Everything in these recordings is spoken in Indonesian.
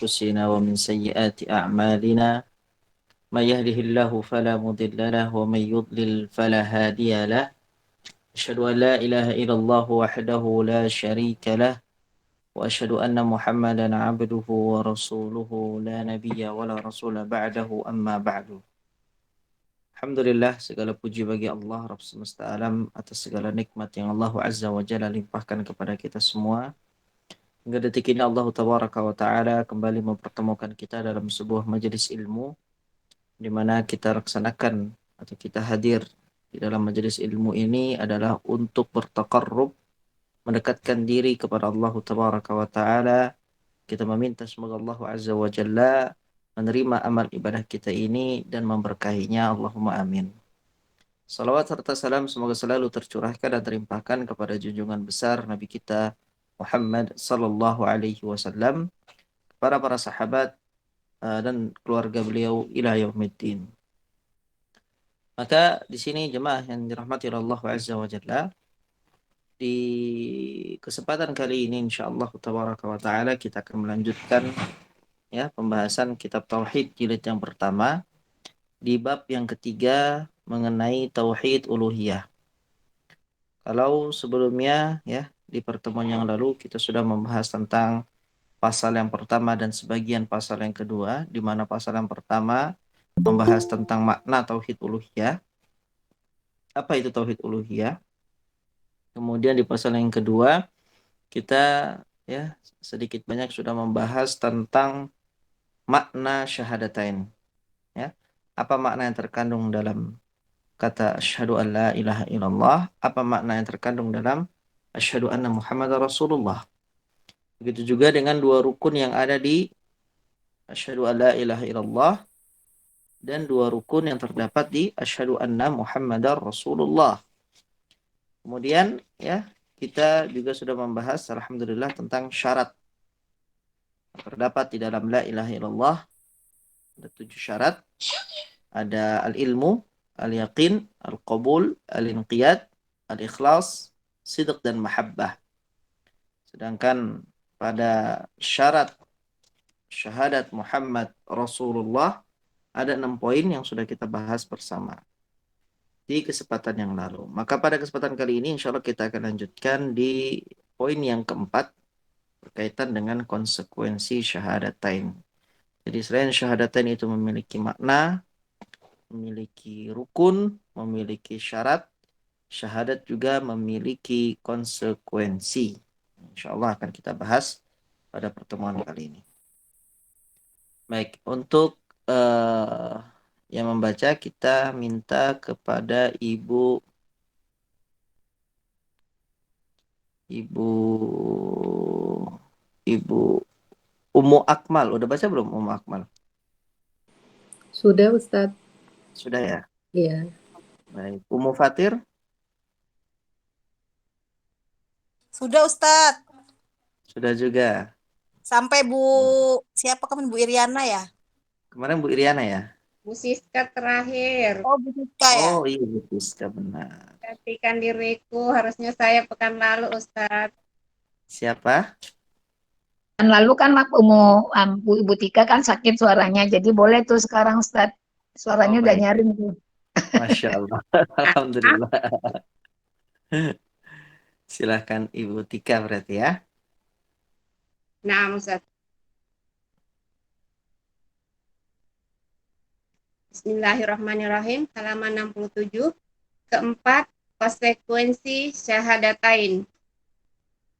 أنفسنا ومن سيئات أعمالنا من يهده الله فلا مضل له ومن يضلل فلا هادي له أشهد أن لا إله إلا الله وحده لا شريك له وأشهد أن محمدا عبده ورسوله لا نبي ولا رسول بعده أما بعد. Alhamdulillah, segala puji bagi Allah Rabb semesta alam atas segala nikmat yang Allah Azza wa Jalla limpahkan kepada kita semua. Hingga detik ini Allah Tabaraka wa Ta'ala kembali mempertemukan kita dalam sebuah majelis ilmu di mana kita laksanakan atau kita hadir di dalam majelis ilmu ini adalah untuk bertaqarrub, mendekatkan diri kepada Allah Tabaraka wa Ta'ala. Kita meminta semoga Allah Azza wa Jalla menerima amal ibadah kita ini dan memberkahinya. Allahumma amin. Salawat serta salam semoga selalu tercurahkan dan terlimpahkan kepada junjungan besar Nabi kita Muhammad sallallahu alaihi wasallam, para sahabat dan keluarga beliau ila yaumiddin. Maka di sini jemaah yang dirahmati Allah Azza wa Jalla, di kesempatan kali ini insyaallah tabaraka wa taala kita akan melanjutkan pembahasan kitab tauhid jilid yang pertama di bab yang ketiga mengenai tauhid uluhiyah. Kalau sebelumnya di pertemuan yang lalu kita sudah membahas tentang pasal yang pertama dan sebagian pasal yang kedua, di mana pasal yang pertama membahas tentang makna tauhid uluhiyah. Apa itu tauhid uluhiyah? Kemudian di pasal yang kedua kita sedikit banyak sudah membahas tentang makna syahadatain. Apa makna yang terkandung dalam kata asyhadu an la ilaha illallah, apa makna yang terkandung dalam asyhadu anna Muhammadar Rasulullah. Begitu juga dengan dua rukun yang ada di asyhadu an la ilaha illallah dan dua rukun yang terdapat di asyhadu anna Muhammadar Rasulullah. Kemudian kita juga sudah membahas alhamdulillah tentang syarat terdapat di dalam la ilaha illallah. Ada 7 syarat. Ada al-ilmu, al-yaqin, al-qabul, al-inqiyad, al-ikhlas, sidq dan mahabbah. Sedangkan pada syarat syahadat Muhammad Rasulullah ada 6 poin yang sudah kita bahas bersama di kesempatan yang lalu. Maka pada kesempatan kali ini insya Allah kita akan lanjutkan di poin yang keempat berkaitan dengan konsekuensi syahadatain. Jadi selain syahadatain itu memiliki makna, memiliki rukun, memiliki syarat, syahadat juga memiliki konsekuensi. Insya Allah akan kita bahas pada pertemuan kali ini. Baik, untuk yang membaca kita minta kepada Ibu Ummu Akmal. Udah baca belum Ummu Akmal? Sudah, Ustadz. Sudah ya? Iya. Baik. Ummu Fatir? Sudah, Ustadz. Sudah juga. Sampai siapa kemarin, Bu Iriana ya? Kemarin Bu Iriana ya? Bu Siska terakhir. Oh, Bu Siska ya? Oh iya, Bu Siska benar. Gantikan diriku, harusnya saya pekan lalu, Ustadz. Siapa? Kan lalu kan Ibu Tika kan sakit suaranya, jadi boleh tuh sekarang Ustadz. Suaranya udah baik. nyaring tuh. Masya Allah. Alhamdulillah. Silahkan Ibu Tika berarti ya. Nah, Ustadz. Bismillahirrahmanirrahim. Halaman 67. Keempat, konsekuensi syahadatain.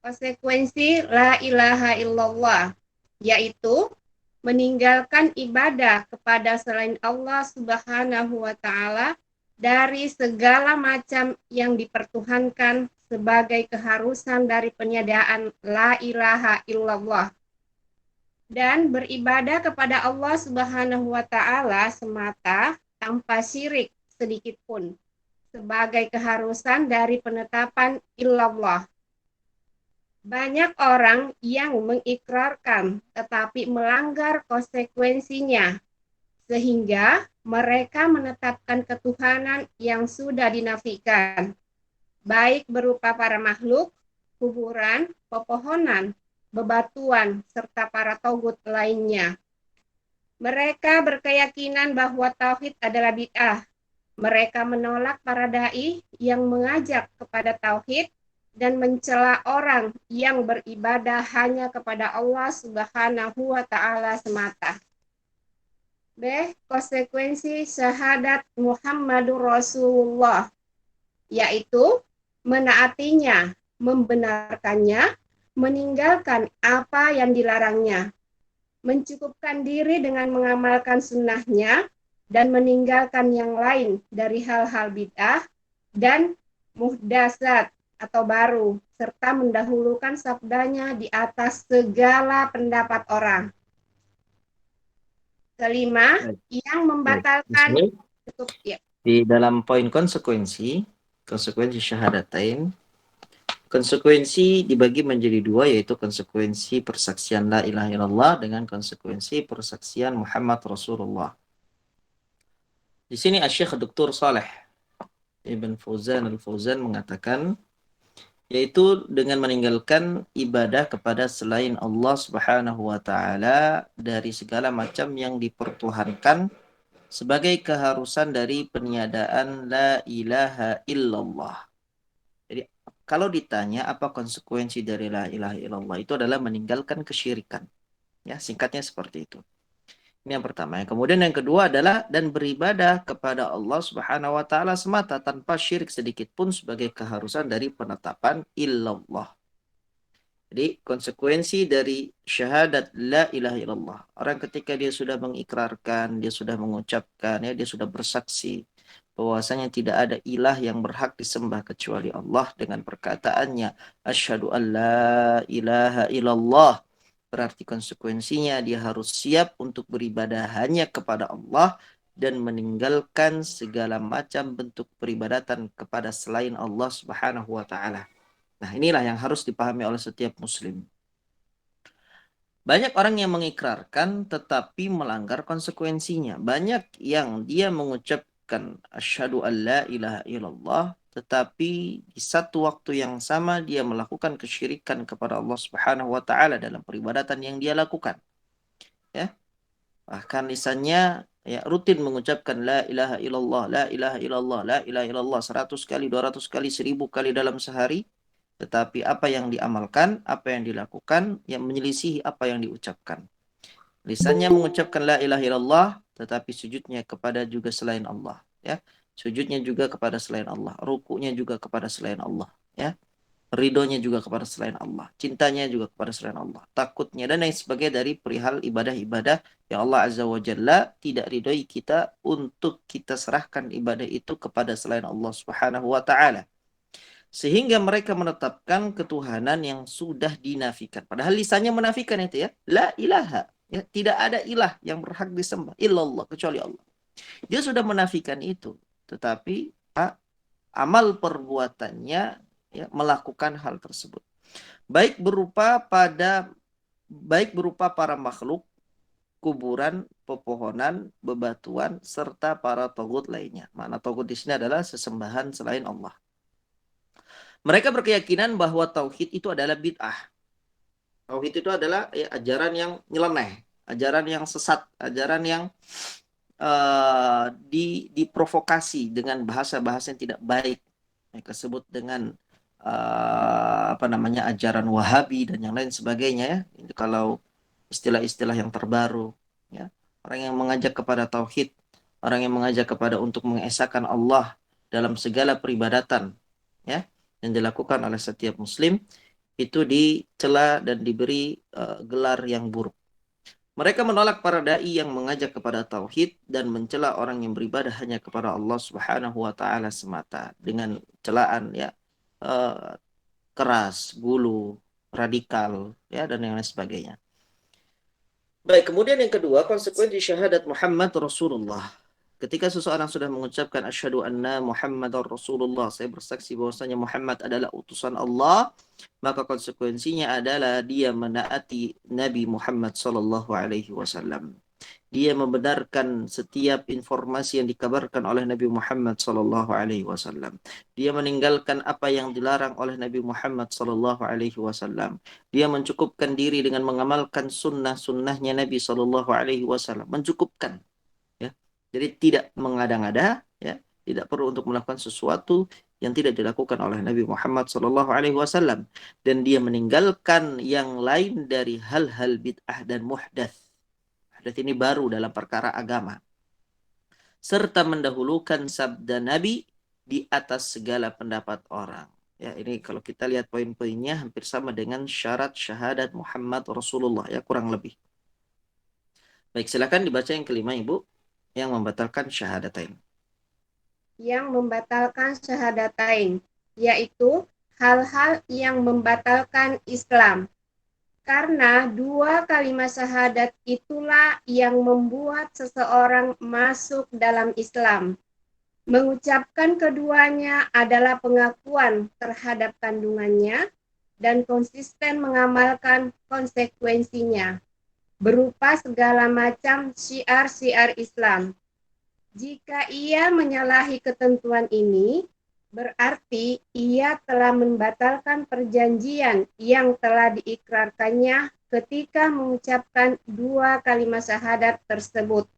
Konsekuensi la ilaha illallah, yaitu meninggalkan ibadah kepada selain Allah Subhanahu wa Ta'ala dari segala macam yang dipertuhankan sebagai keharusan dari peniadaan la ilaha illallah, dan beribadah kepada Allah Subhanahu wa Ta'ala semata tanpa syirik sedikit pun sebagai keharusan dari penetapan illallah. Banyak orang yang mengikrarkan tetapi melanggar konsekuensinya, sehingga mereka menetapkan ketuhanan yang sudah dinafikan, baik berupa para makhluk, kuburan, pepohonan, bebatuan, serta para togut lainnya. Mereka berkeyakinan bahwa tauhid adalah bid'ah. Mereka menolak para dai yang mengajak kepada tauhid dan mencela orang yang beribadah hanya kepada Allah Subhanahu wa taala semata. B. Konsekuensi syahadat Muhammadur Rasulullah, yaitu menaatinya, membenarkannya, meninggalkan apa yang dilarangnya, mencukupkan diri dengan mengamalkan sunnahnya, dan meninggalkan yang lain dari hal-hal bid'ah dan muhdasat atau baru, serta mendahulukan sabdanya di atas segala pendapat orang. Kelima, Baik. yang Baik. Di membatalkan sini cukup ya. di dalam poin konsekuensi syahadatain, konsekuensi dibagi menjadi dua, yaitu konsekuensi persaksian la ilaha illallah dengan konsekuensi persaksian Muhammad Rasulullah. Di sini Asy-Syaikh Dr. Saleh Ibn Fauzan Al-Fauzan mengatakan, yaitu dengan meninggalkan ibadah kepada selain Allah Subhanahu wa taala dari segala macam yang dipertuhankan sebagai keharusan dari peniadaan la ilaha illallah. Jadi kalau ditanya apa konsekuensi dari la ilaha illallah, itu adalah meninggalkan kesyirikan. Ya, singkatnya seperti itu. Ini yang pertama. Yang kemudian yang kedua adalah dan beribadah kepada Allah Subhanahu wa taala semata tanpa syirik sedikit pun sebagai keharusan dari penetapan illallah. Jadi konsekuensi dari syahadat la ilaha illallah. Orang ketika dia sudah mengikrarkan, dia sudah mengucapkan, ya, dia sudah bersaksi bahwasanya tidak ada ilah yang berhak disembah kecuali Allah dengan perkataannya asyhadu an la ilaha illallah. Berarti konsekuensinya dia harus siap untuk beribadah hanya kepada Allah dan meninggalkan segala macam bentuk peribadatan kepada selain Allah Subhanahu wa taala. Nah, inilah yang harus dipahami oleh setiap muslim. Banyak orang yang mengikrarkan tetapi melanggar konsekuensinya. Banyak yang dia mengucapkan asyhadu an la ilaha illallah tetapi di satu waktu yang sama dia melakukan kesyirikan kepada Allah Subhanahu wa taala dalam peribadatan yang dia lakukan. Ya. Bahkan lisannya ya rutin mengucapkan la ilaha illallah, la ilaha illallah, la ilaha illallah 100 kali, 200 kali, 1000 kali dalam sehari. Tetapi apa yang diamalkan, apa yang dilakukan, yang menyelisihi apa yang diucapkan. Lisannya mengucapkan la ilaha illallah, tetapi sujudnya kepada juga selain Allah. Ya, sujudnya juga kepada selain Allah. Rukunya juga kepada selain Allah. Ya, ridhonya juga kepada selain Allah. Cintanya juga kepada selain Allah. Takutnya dan lain sebagainya dari perihal ibadah-ibadah yang Allah Azza wa Jalla tidak ridhoi kita untuk kita serahkan ibadah itu kepada selain Allah Subhanahu wa Ta'ala. Sehingga mereka menetapkan ketuhanan yang sudah dinafikan. Padahal lisannya menafikan itu ya. La ilaha. Ya, tidak ada ilah yang berhak disembah. Illallah. Kecuali Allah. Dia sudah menafikan itu. Tetapi amal perbuatannya ya, melakukan hal tersebut. Baik berupa para makhluk, kuburan, pepohonan, bebatuan, serta para togut lainnya. Makna togut di sini adalah sesembahan selain Allah. Mereka berkeyakinan bahwa tauhid itu adalah bid'ah. Tauhid itu adalah ya, ajaran yang nyeleneh, ajaran yang sesat, ajaran yang diprovokasi dengan bahasa-bahasa yang tidak baik. Mereka sebut dengan ajaran Wahabi dan yang lain sebagainya ya. Itu kalau istilah-istilah yang terbaru ya. Orang yang mengajak kepada tauhid, orang yang mengajak kepada untuk mengesahkan Allah dalam segala peribadatan ya yang dilakukan oleh setiap muslim itu dicela dan diberi gelar yang buruk. Mereka menolak para dai yang mengajak kepada tauhid dan mencela orang yang beribadah hanya kepada Allah Subhanahu wa taala semata dengan celaan ya keras, gulu, radikal ya dan yang lain sebagainya. Baik, kemudian yang kedua, konsekuensi syahadat Muhammad Rasulullah. Ketika seseorang sudah mengucapkan asyhadu anna Muhammadar Rasulullah, saya bersaksi bahwasanya Muhammad adalah utusan Allah, maka konsekuensinya adalah dia menaati Nabi Muhammad sallallahu alaihi wasallam. Dia membenarkan setiap informasi yang dikabarkan oleh Nabi Muhammad sallallahu alaihi wasallam. Dia meninggalkan apa yang dilarang oleh Nabi Muhammad sallallahu alaihi wasallam. Dia mencukupkan diri dengan mengamalkan sunnah-sunnahnya Nabi sallallahu alaihi wasallam. Mencukupkan, ya. Jadi tidak mengada-ngada, ya. Tidak perlu untuk melakukan sesuatu yang tidak dilakukan oleh Nabi Muhammad sallallahu alaihi wasallam, dan dia meninggalkan yang lain dari hal-hal bid'ah dan muhdats. Hadits ini baru dalam perkara agama. Serta mendahulukan sabda Nabi di atas segala pendapat orang. Ya, ini kalau kita lihat poin-poinnya hampir sama dengan syarat syahadat Muhammad Rasulullah, ya, kurang lebih. Baik, silakan dibaca yang kelima, Ibu, yang membatalkan syahadatain. Yang membatalkan syahadatain, yaitu hal-hal yang membatalkan Islam. Karena dua kalimat syahadat itulah yang membuat seseorang masuk dalam Islam. Mengucapkan keduanya adalah pengakuan terhadap kandungannya dan konsisten mengamalkan konsekuensinya, berupa segala macam syiar-syiar Islam. Jika ia menyalahi ketentuan ini, berarti ia telah membatalkan perjanjian yang telah diikrarkannya ketika mengucapkan dua kalimat syahadat tersebut.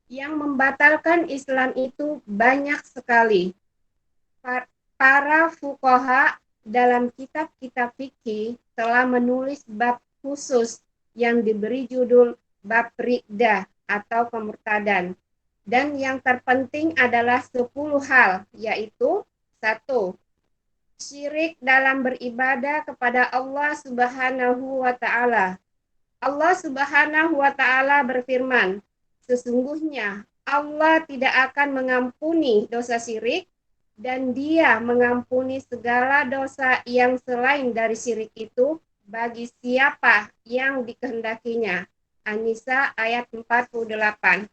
Yang membatalkan Islam itu banyak sekali. Para fuqaha dalam kitab-kitab fikih telah menulis bab khusus yang diberi judul bab riddah atau kemurtadan. Dan yang terpenting adalah 10 hal, yaitu 1. Syirik dalam beribadah kepada Allah Subhanahu wa Ta'ala. Allah Subhanahu wa Ta'ala berfirman, sesungguhnya Allah tidak akan mengampuni dosa syirik dan Dia mengampuni segala dosa yang selain dari syirik itu bagi siapa yang dikehendakinya. An-Nisa ayat 48.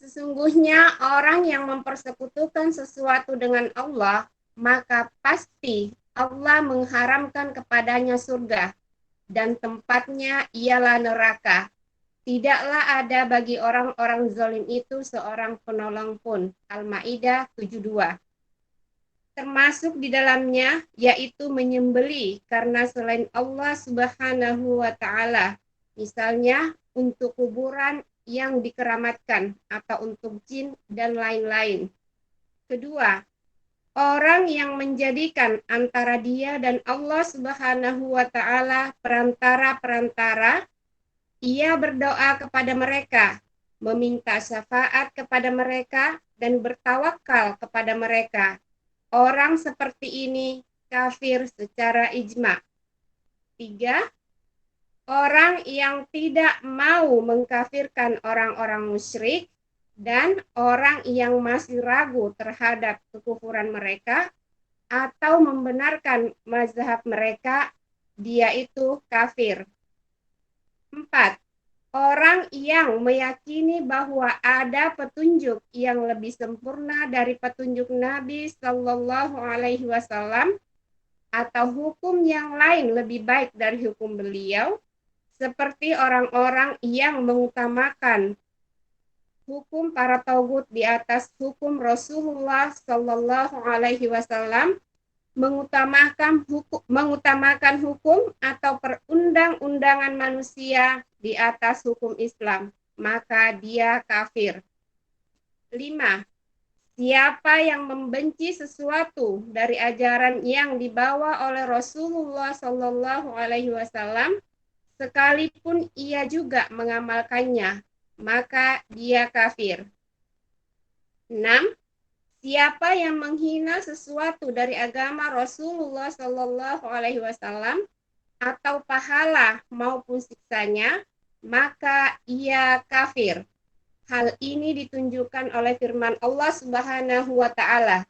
Sesungguhnya orang yang mempersekutukan sesuatu dengan Allah, maka pasti Allah mengharamkan kepadanya surga, dan tempatnya ialah neraka. Tidaklah ada bagi orang-orang zalim itu seorang penolong pun. Al-Maidah 72. Termasuk di dalamnya, yaitu menyembeli karena selain Allah Subhanahu wa Ta'ala, misalnya untuk kuburan yang dikeramatkan atau untuk jin dan lain-lain. Kedua, orang yang menjadikan antara dia dan Allah Subhanahu wa Ta'ala perantara-perantara, ia berdoa kepada mereka, meminta syafaat kepada mereka, dan bertawakal kepada mereka. Orang seperti ini kafir secara ijma. 3. Orang yang tidak mau mengkafirkan orang-orang musyrik dan orang yang masih ragu terhadap kekufuran mereka atau membenarkan mazhab mereka, dia itu kafir. 4. Orang yang meyakini bahwa ada petunjuk yang lebih sempurna dari petunjuk Nabi Sallallahu Alaihi Wasallam atau hukum yang lain lebih baik dari hukum beliau, seperti orang-orang yang mengutamakan hukum para tagut di atas hukum Rasulullah Sallallahu Alaihi Wasallam, mengutamakan hukum atau perundang-undangan manusia di atas hukum Islam, maka dia kafir. 5. Siapa yang membenci sesuatu dari ajaran yang dibawa oleh Rasulullah Sallallahu Alaihi Wasallam, sekalipun ia juga mengamalkannya, maka dia kafir. 6. Siapa yang menghina sesuatu dari agama Rasulullah Sallallahu Alaihi Wasallam atau pahala maupun siksanya, maka ia kafir. Hal ini ditunjukkan oleh firman Allah Subhanahu wa Ta'ala.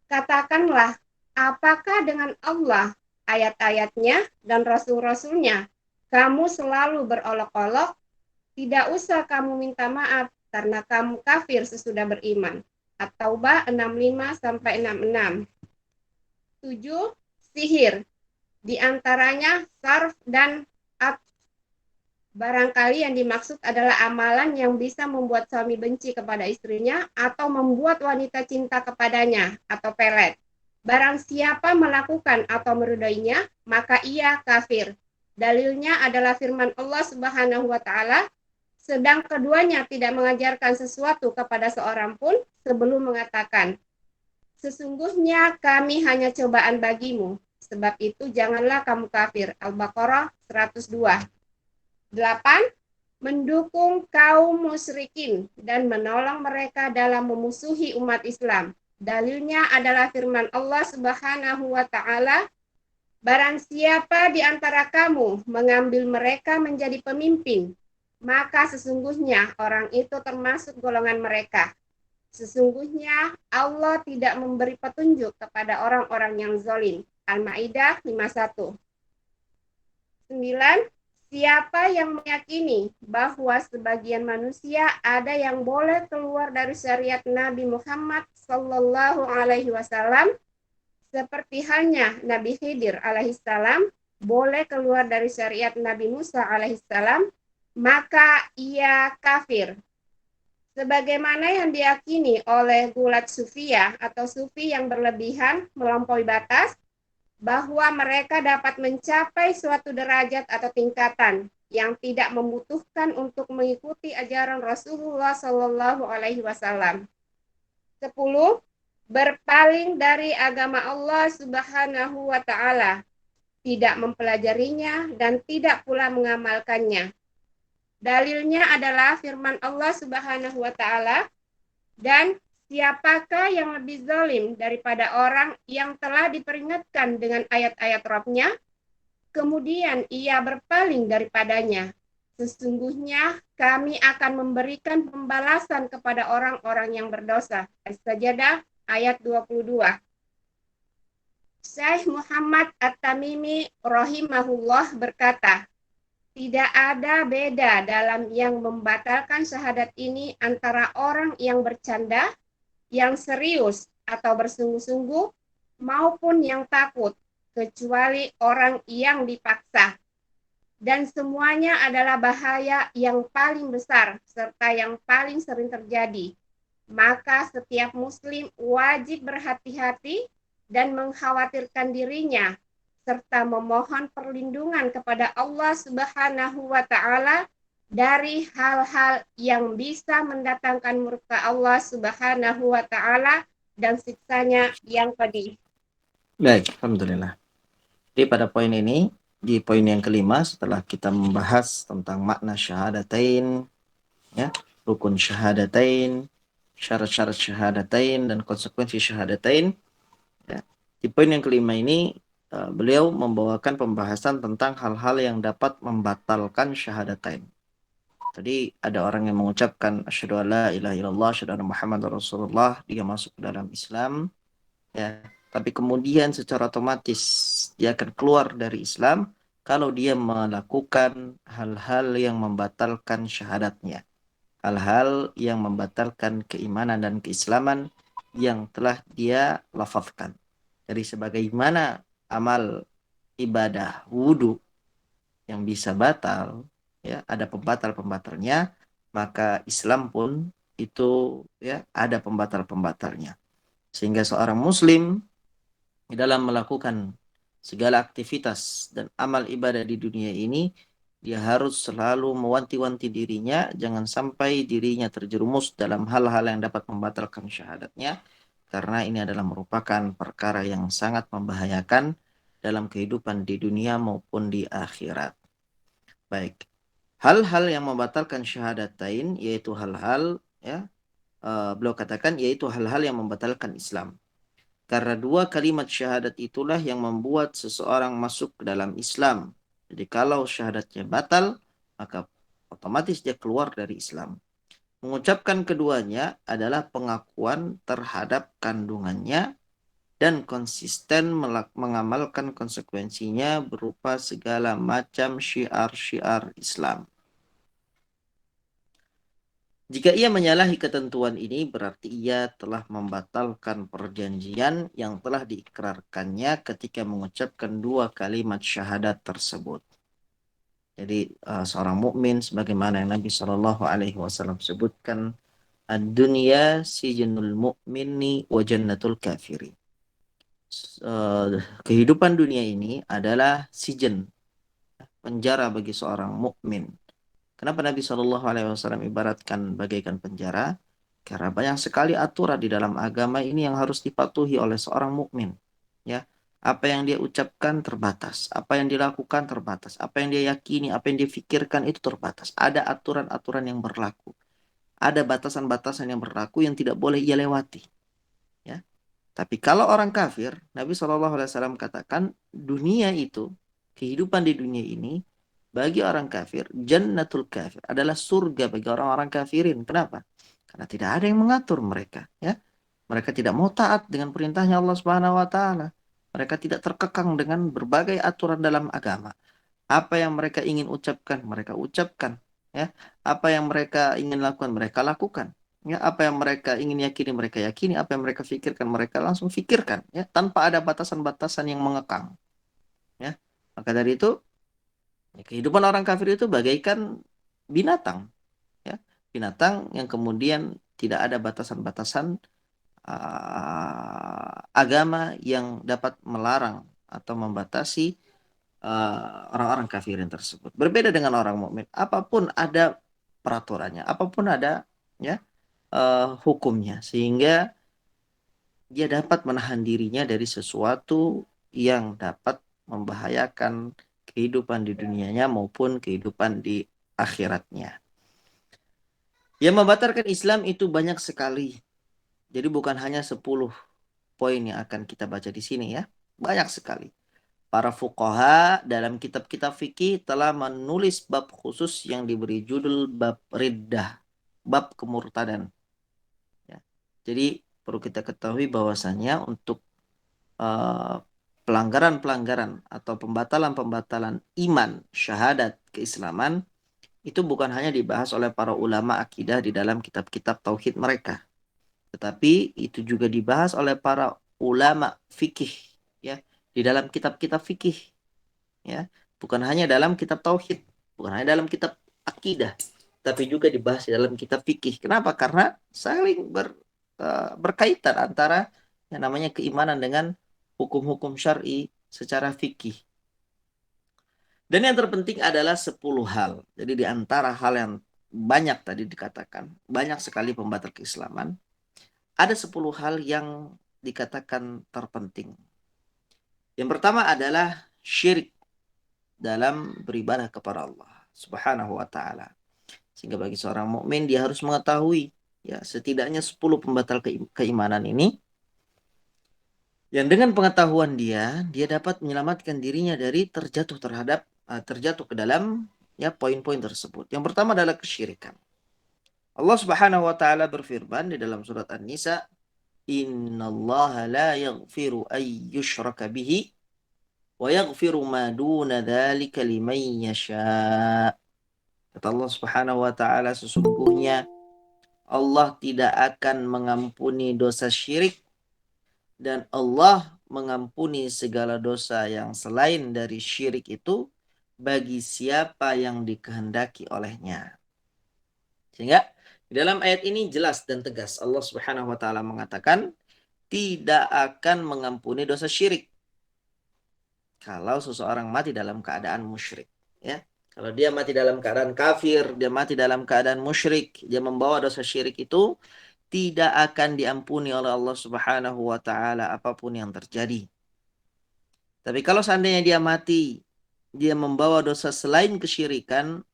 Katakanlah, apakah dengan Allah, ayat-ayatnya, dan rasul-rasulnya kamu selalu berolok-olok? Tidak usah kamu minta maaf karena kamu kafir sesudah beriman. At-Taubah 65-66. 7. Sihir. Di antaranya sarf dan Barangkali yang dimaksud adalah amalan yang bisa membuat suami benci kepada istrinya atau membuat wanita cinta kepadanya atau pelet. Barang siapa melakukan atau meridainya, maka ia kafir. Dalilnya adalah firman Allah Subhanahu wa taala, sedang keduanya tidak mengajarkan sesuatu kepada seorang pun sebelum mengatakan, sesungguhnya kami hanya cobaan bagimu, sebab itu janganlah kamu kafir. Al-Baqarah 102. 8. Mendukung kaum musyrikin dan menolong mereka dalam memusuhi umat Islam. Dalilnya adalah firman Allah Subhanahu wa taala, barang siapa di antara kamu mengambil mereka menjadi pemimpin, maka sesungguhnya orang itu termasuk golongan mereka. Sesungguhnya Allah tidak memberi petunjuk kepada orang-orang yang zalim. Al-Maidah 51. 9. Siapa yang meyakini bahwa sebagian manusia ada yang boleh keluar dari syariat Nabi Muhammad Sallallahu Alaihi Wasallam, seperti halnya Nabi Khidir alaihissalam boleh keluar dari syariat Nabi Musa alaihissalam, maka ia kafir. Sebagaimana yang diyakini oleh gulat sufiyah atau sufi yang berlebihan melampaui batas, bahwa mereka dapat mencapai suatu derajat atau tingkatan yang tidak membutuhkan untuk mengikuti ajaran Rasulullah Shallallahu Alaihi Wasallam. 10. Berpaling dari agama Allah Subhanahu wa taala, tidak mempelajarinya dan tidak pula mengamalkannya. Dalilnya adalah firman Allah Subhanahu wa taala, dan siapakah yang lebih zalim daripada orang yang telah diperingatkan dengan ayat-ayat Rabb-Nya, kemudian ia berpaling daripadanya. Sesungguhnya kami akan memberikan pembalasan kepada orang-orang yang berdosa. As-Sajdah ayat 22. Syekh Muhammad At-Tamimi rahimahullah berkata, tidak ada beda dalam yang membatalkan syahadat ini antara orang yang bercanda, yang serius atau bersungguh-sungguh, maupun yang takut, kecuali orang yang dipaksa. Dan semuanya adalah bahaya yang paling besar serta yang paling sering terjadi. Maka setiap muslim wajib berhati-hati dan mengkhawatirkan dirinya serta memohon perlindungan kepada Allah Subhanahu wa taala dari hal-hal yang bisa mendatangkan murka Allah Subhanahu wa taala dan siksanya yang pedih. Baik, alhamdulillah. Jadi pada poin ini, di poin yang kelima setelah kita membahas tentang makna syahadatain, ya, rukun syahadatain, syarat-syarat syahadatain dan konsekuensi syahadatain, ya. Di poin yang kelima ini beliau membawakan pembahasan tentang hal-hal yang dapat membatalkan syahadatain. Tadi ada orang yang mengucapkan asyhadu alla ilaha illallah, asyhadu anna muhammadar rasulullah, dia masuk ke dalam Islam, ya. Tapi kemudian secara otomatis dia akan keluar dari Islam kalau dia melakukan hal-hal yang membatalkan syahadatnya. Hal-hal yang membatalkan keimanan dan keislaman yang telah dia lafazkan. Dari sebagaimana amal ibadah wudu yang bisa batal, ya, ada pembatal-pembatalnya, maka Islam pun itu, ya, ada pembatal-pembatalnya. Sehingga seorang muslim di dalam melakukan segala aktivitas dan amal ibadah di dunia ini, dia harus selalu mewanti-wanti dirinya, jangan sampai dirinya terjerumus dalam hal-hal yang dapat membatalkan syahadatnya, karena ini adalah merupakan perkara yang sangat membahayakan dalam kehidupan di dunia maupun di akhirat. Baik, hal-hal yang membatalkan syahadatain yaitu hal-hal, ya, beliau katakan yaitu hal-hal yang membatalkan Islam. Karena dua kalimat syahadat itulah yang membuat seseorang masuk ke dalam Islam. Jadi kalau syahadatnya batal, maka otomatis dia keluar dari Islam. Mengucapkan keduanya adalah pengakuan terhadap kandungannya dan konsisten mengamalkan konsekuensinya berupa segala macam syiar-syiar Islam. Jika ia menyalahi ketentuan ini, berarti ia telah membatalkan perjanjian yang telah diikrarkannya ketika mengucapkan dua kalimat syahadat tersebut. Jadi seorang mukmin sebagaimana yang Nabi Shallallahu Alaihi Wasallam sebutkan, ad-dunya sijnul mu'mini wa jannatul kafiri. Kehidupan dunia ini adalah sijen, penjara bagi seorang mukmin. Kenapa Nabi Shallallahu Alaihi Wasallam ibaratkan bagaikan penjara? Karena banyak sekali aturan di dalam agama ini yang harus dipatuhi oleh seorang mukmin. Ya, apa yang dia ucapkan terbatas, apa yang dilakukan terbatas, apa yang dia yakini, apa yang dia pikirkan itu terbatas. Ada aturan-aturan yang berlaku, ada batasan-batasan yang berlaku yang tidak boleh ia lewati. Ya, tapi kalau orang kafir, Nabi Shallallahu Alaihi Wasallam katakan dunia itu, kehidupan di dunia ini bagi orang kafir, jannatul kafir adalah surga bagi orang-orang kafirin. Kenapa? Karena tidak ada yang mengatur mereka. Ya, mereka tidak mau taat dengan perintahnya Allah Subhanahu Wa Taala. Mereka tidak terkekang dengan berbagai aturan dalam agama. Apa yang mereka ingin ucapkan, mereka ucapkan. Ya, apa yang mereka ingin lakukan, mereka lakukan. Ya, apa yang mereka ingin yakini, mereka yakini. Apa yang mereka pikirkan, mereka langsung pikirkan. Ya, tanpa ada batasan-batasan yang mengekang. Ya, maka dari itu, ya, kehidupan orang kafir itu bagaikan binatang. Ya, binatang yang kemudian tidak ada batasan-batasan agama yang dapat melarang atau membatasi orang-orang kafirin tersebut. Berbeda dengan orang mukmin, apapun ada peraturannya, apapun ada ya hukumnya, sehingga dia dapat menahan dirinya dari sesuatu yang dapat membahayakan kehidupan di dunianya maupun kehidupan di akhiratnya. Yang membatalkan Islam itu banyak sekali. Jadi bukan hanya 10 poin yang akan kita baca di sini ya. Banyak sekali. Para fuqaha dalam kitab-kitab fikih telah menulis bab khusus yang diberi judul bab riddah, bab kemurtadan. Ya. Jadi perlu kita ketahui bahwasanya untuk pelanggaran-pelanggaran atau pembatalan-pembatalan iman, syahadat, keislaman itu bukan hanya dibahas oleh para ulama akidah di dalam kitab-kitab tauhid mereka, tetapi itu juga dibahas oleh para ulama fikih ya di dalam kitab-kitab fikih ya, bukan hanya dalam kitab tauhid, bukan hanya dalam kitab akidah, tapi juga dibahas di dalam kitab fikih. Kenapa? Karena saling berkaitan antara yang namanya keimanan dengan hukum-hukum syar'i secara fikih. Dan yang terpenting adalah 10 hal. Jadi di antara hal yang banyak tadi dikatakan, banyak sekali pembatal keislaman, ada 10 hal yang dikatakan terpenting. Yang pertama adalah syirik dalam beribadah kepada Allah Subhanahu wa taala. Sehingga bagi seorang mukmin dia harus mengetahui ya setidaknya 10 pembatal keimanan ini, yang dengan pengetahuan dia dapat menyelamatkan dirinya dari terjatuh ke dalam ya poin-poin tersebut. Yang pertama adalah kesyirikan. Allah Subhanahu wa taala berfirman di dalam surat An-Nisa, "Innallaha la yaghfiru ay yushraka bihi wa yaghfiru ma duna dzalika liman yasha." Kata Allah Subhanahu wa taala, sesungguhnya Allah tidak akan mengampuni dosa syirik dan Allah mengampuni segala dosa yang selain dari syirik itu bagi siapa yang dikehendaki olehnya. Sehingga di dalam ayat ini jelas dan tegas Allah Subhanahu wa taala mengatakan tidak akan mengampuni dosa syirik kalau seseorang mati dalam keadaan musyrik, ya. Kalau dia mati dalam keadaan kafir, dia mati dalam keadaan musyrik, dia membawa dosa syirik itu tidak akan diampuni oleh Allah Subhanahu wa taala apapun yang terjadi. Tapi kalau seandainya dia mati, dia membawa dosa selain kesyirikan,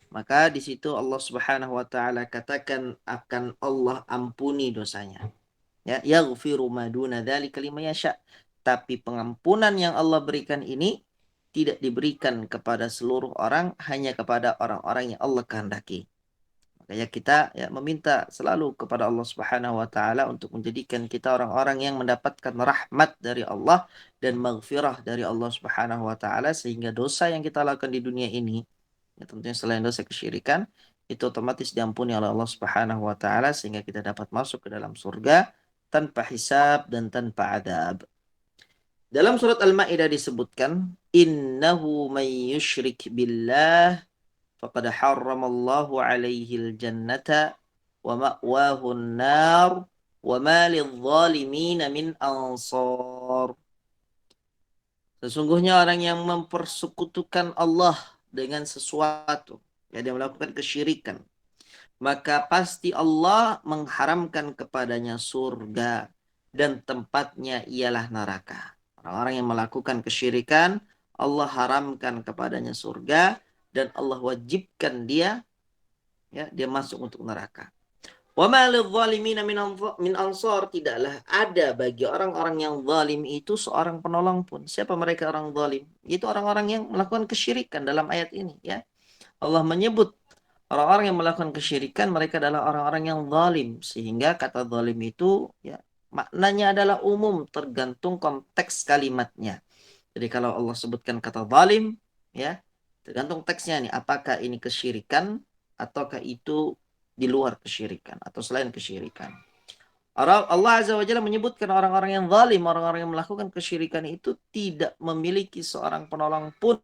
maka di situ Allah Subhanahu wa taala katakan akan Allah ampuni dosanya. Ya, yaghfiru ma duna dzalika liman yasha. Tapi pengampunan yang Allah berikan ini tidak diberikan kepada seluruh orang, hanya kepada orang-orang yang Allah kehendaki. Makanya kita ya meminta selalu kepada Allah Subhanahu wa taala untuk menjadikan kita orang-orang yang mendapatkan rahmat dari Allah dan maghfirah dari Allah Subhanahu wa taala, sehingga dosa yang kita lakukan di dunia ini ya tentunya selain dosa kesyirikan itu otomatis diampuni oleh Allah Subhanahu wa taala, sehingga kita dapat masuk ke dalam surga tanpa hisab dan tanpa adab. Dalam surat Al-Maidah disebutkan, innahu may yushrik billah faqad harramallahu alaihil jannata wa ma'wahu an-nar wa ma lidh-dhalimin min ansar. Sesungguhnya orang yang mempersekutukan Allah dengan sesuatu, ya, dia melakukan kesyirikan, maka pasti Allah mengharamkan kepadanya surga dan tempatnya ialah neraka. Orang-orang yang melakukan kesyirikan, Allah haramkan kepadanya surga dan Allah wajibkan dia, ya, dia masuk untuk neraka. Wa ma lidh-dhalimina min ansar, tidaklah ada bagi orang-orang yang zalim itu seorang penolong pun. Siapa mereka orang zalim? Itu orang-orang yang melakukan kesyirikan dalam ayat ini, ya. Allah menyebut orang-orang yang melakukan kesyirikan mereka adalah orang-orang yang zalim, sehingga kata zalim itu, ya, maknanya adalah umum tergantung konteks kalimatnya. Jadi kalau Allah sebutkan kata zalim, ya, tergantung teksnya nih, apakah ini kesyirikan ataukah itu di luar kesyirikan atau selain kesyirikan. Allah Azza wa Jalla menyebutkan orang-orang yang zalim, orang-orang yang melakukan kesyirikan itu tidak memiliki seorang penolong pun,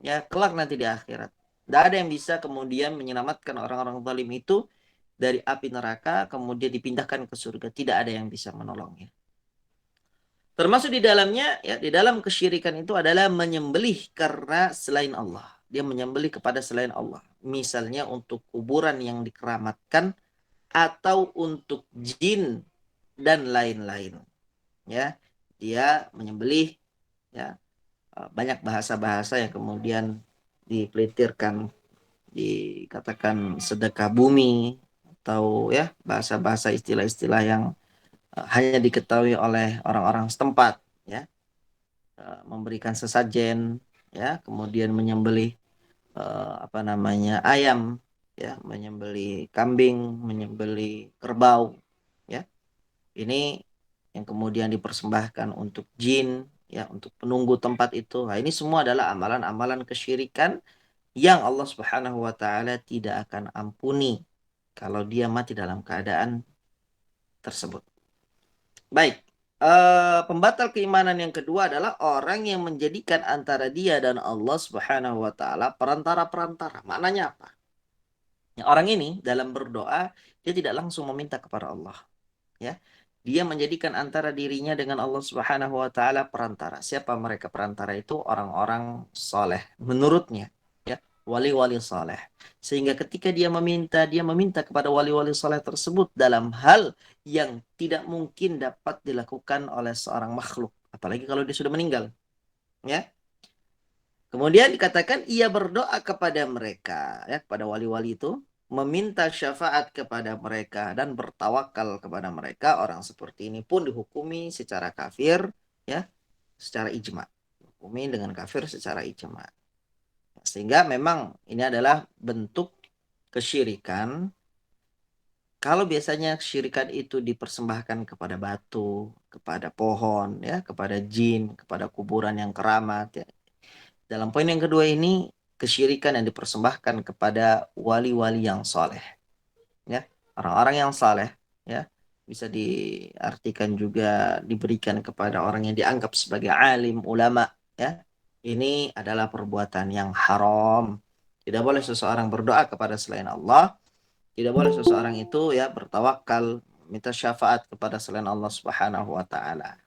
ya, kelak nanti di akhirat. Tidak ada yang bisa kemudian menyelamatkan orang-orang zalim itu dari api neraka kemudian dipindahkan ke surga. Tidak ada yang bisa menolongnya. Termasuk di dalamnya, ya, di dalam kesyirikan itu adalah menyembelih karena selain Allah. Dia menyembelih kepada selain Allah. Misalnya untuk kuburan yang dikeramatkan atau untuk jin dan lain-lain. Ya, dia menyembelih, ya, banyak bahasa-bahasa yang kemudian dipelitirkan, dikatakan sedekah bumi atau, ya, bahasa-bahasa istilah-istilah yang hanya diketahui oleh orang-orang setempat, ya. Memberikan sesajen, ya, kemudian menyembelih ayam, ya, menyembelih kambing, menyembelih kerbau, ya. Ini yang kemudian dipersembahkan untuk jin, ya, untuk penunggu tempat itu. Nah, ini semua adalah amalan-amalan kesyirikan yang Allah Subhanahu wa taala tidak akan ampuni kalau dia mati dalam keadaan tersebut. Baik. Pembatal keimanan yang kedua adalah orang yang menjadikan antara dia dan Allah Subhanahu wa taala perantara-perantara. Maknanya apa? Ya, orang ini dalam berdoa dia tidak langsung meminta kepada Allah, ya. Dia menjadikan antara dirinya dengan Allah Subhanahu wa taala perantara. Siapa mereka perantara itu? Orang-orang soleh menurutnya, ya, wali-wali soleh. Sehingga ketika dia meminta kepada wali-wali soleh tersebut dalam hal yang tidak mungkin dapat dilakukan oleh seorang makhluk, apalagi kalau dia sudah meninggal, ya. Kemudian dikatakan ia berdoa kepada mereka, ya, kepada wali-wali itu, meminta syafaat kepada mereka dan bertawakal kepada mereka. Orang seperti ini pun dihukumi secara kafir, ya, secara ijma. Dihukumi dengan kafir secara ijma. Sehingga memang ini adalah bentuk kesyirikan. Kalau biasanya kesyirikan itu dipersembahkan kepada batu, kepada pohon, ya, kepada jin, kepada kuburan yang keramat, ya. Dalam poin yang kedua ini, kesyirikan yang dipersembahkan kepada wali-wali yang soleh, ya, orang-orang yang soleh, ya, bisa diartikan juga diberikan kepada orang yang dianggap sebagai alim, ulama, ya. Ini adalah perbuatan yang haram. Tidak boleh seseorang berdoa kepada selain Allah. Tidak boleh seseorang itu, ya, bertawakal, minta syafaat kepada selain Allah Subhanahu wa taala.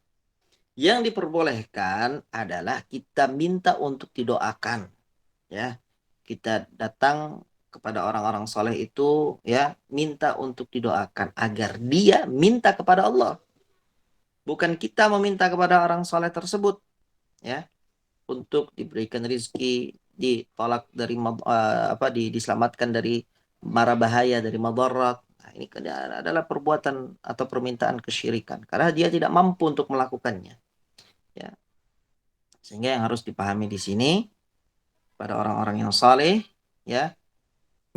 Yang diperbolehkan adalah kita minta untuk didoakan, ya. Kita datang kepada orang-orang soleh itu, ya, minta untuk didoakan agar dia minta kepada Allah. Bukan kita meminta kepada orang soleh tersebut, ya, untuk diberikan rizki, ditolak dari diselamatkan dari mara bahaya, dari madarat. Nah, ini adalah perbuatan atau permintaan kesyirikan karena dia tidak mampu untuk melakukannya, ya. Sehingga yang harus dipahami di sini pada orang-orang yang saleh, ya,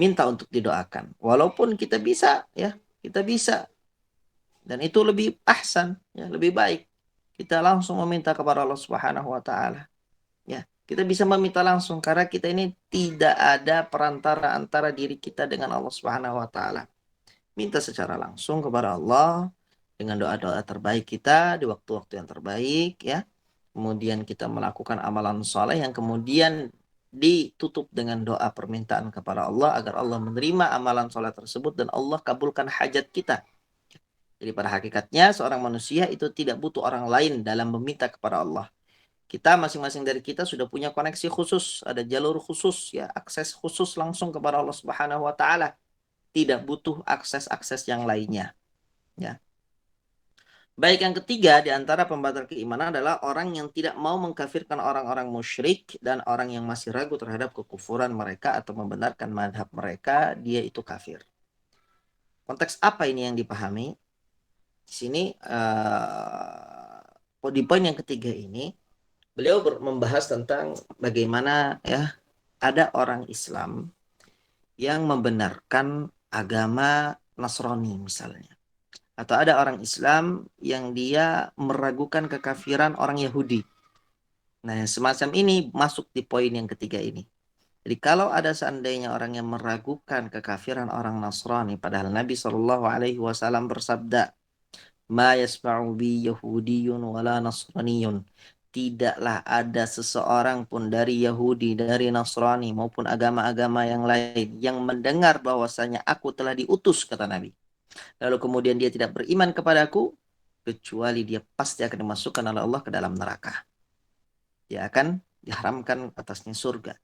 minta untuk didoakan. Walaupun kita bisa, ya, kita bisa, dan itu lebih ahsan, ya, lebih baik. Kita langsung meminta kepada Allah Subhanahu wa taala. Ya, kita bisa meminta langsung karena kita ini tidak ada perantara antara diri kita dengan Allah Subhanahu wa taala. Minta secara langsung kepada Allah dengan doa-doa terbaik kita di waktu-waktu yang terbaik, ya. kemudian kita melakukan amalan soleh yang kemudian ditutup dengan doa permintaan kepada Allah agar Allah menerima amalan soleh tersebut dan Allah kabulkan hajat kita. Jadi pada hakikatnya seorang manusia itu tidak butuh orang lain dalam meminta kepada Allah. Kita masing-masing dari kita sudah punya koneksi khusus, ada jalur khusus, ya, akses khusus langsung kepada Allah Subhanahu wa taala. Tidak butuh akses-akses yang lainnya, ya. Baik, yang ketiga di antara pembatal keimanan adalah orang yang tidak mau mengkafirkan orang-orang musyrik dan orang yang masih ragu terhadap kekufuran mereka atau membenarkan madhab mereka, dia itu kafir. Konteks apa ini yang dipahami? Di sini di poin yang ketiga ini beliau membahas tentang bagaimana ya ada orang Islam yang membenarkan agama Nasrani misalnya. Atau ada orang Islam yang dia meragukan kekafiran orang Yahudi. Nah, semacam ini masuk di poin yang ketiga ini. Jadi kalau ada seandainya orang yang meragukan kekafiran orang Nasrani, padahal Nabi Shallallahu Alaihi Wasallam bersabda, "Ma yasma'u bi Yahudiyun wala Nasraniyun." Tidaklah ada seseorang pun dari Yahudi, dari Nasrani maupun agama-agama yang lain yang mendengar bahwasanya aku telah diutus, kata Nabi. Lalu kemudian dia tidak beriman kepadaku, kecuali dia pasti akan dimasukkan oleh Allah ke dalam neraka. Dia akan diharamkan atasnya surga.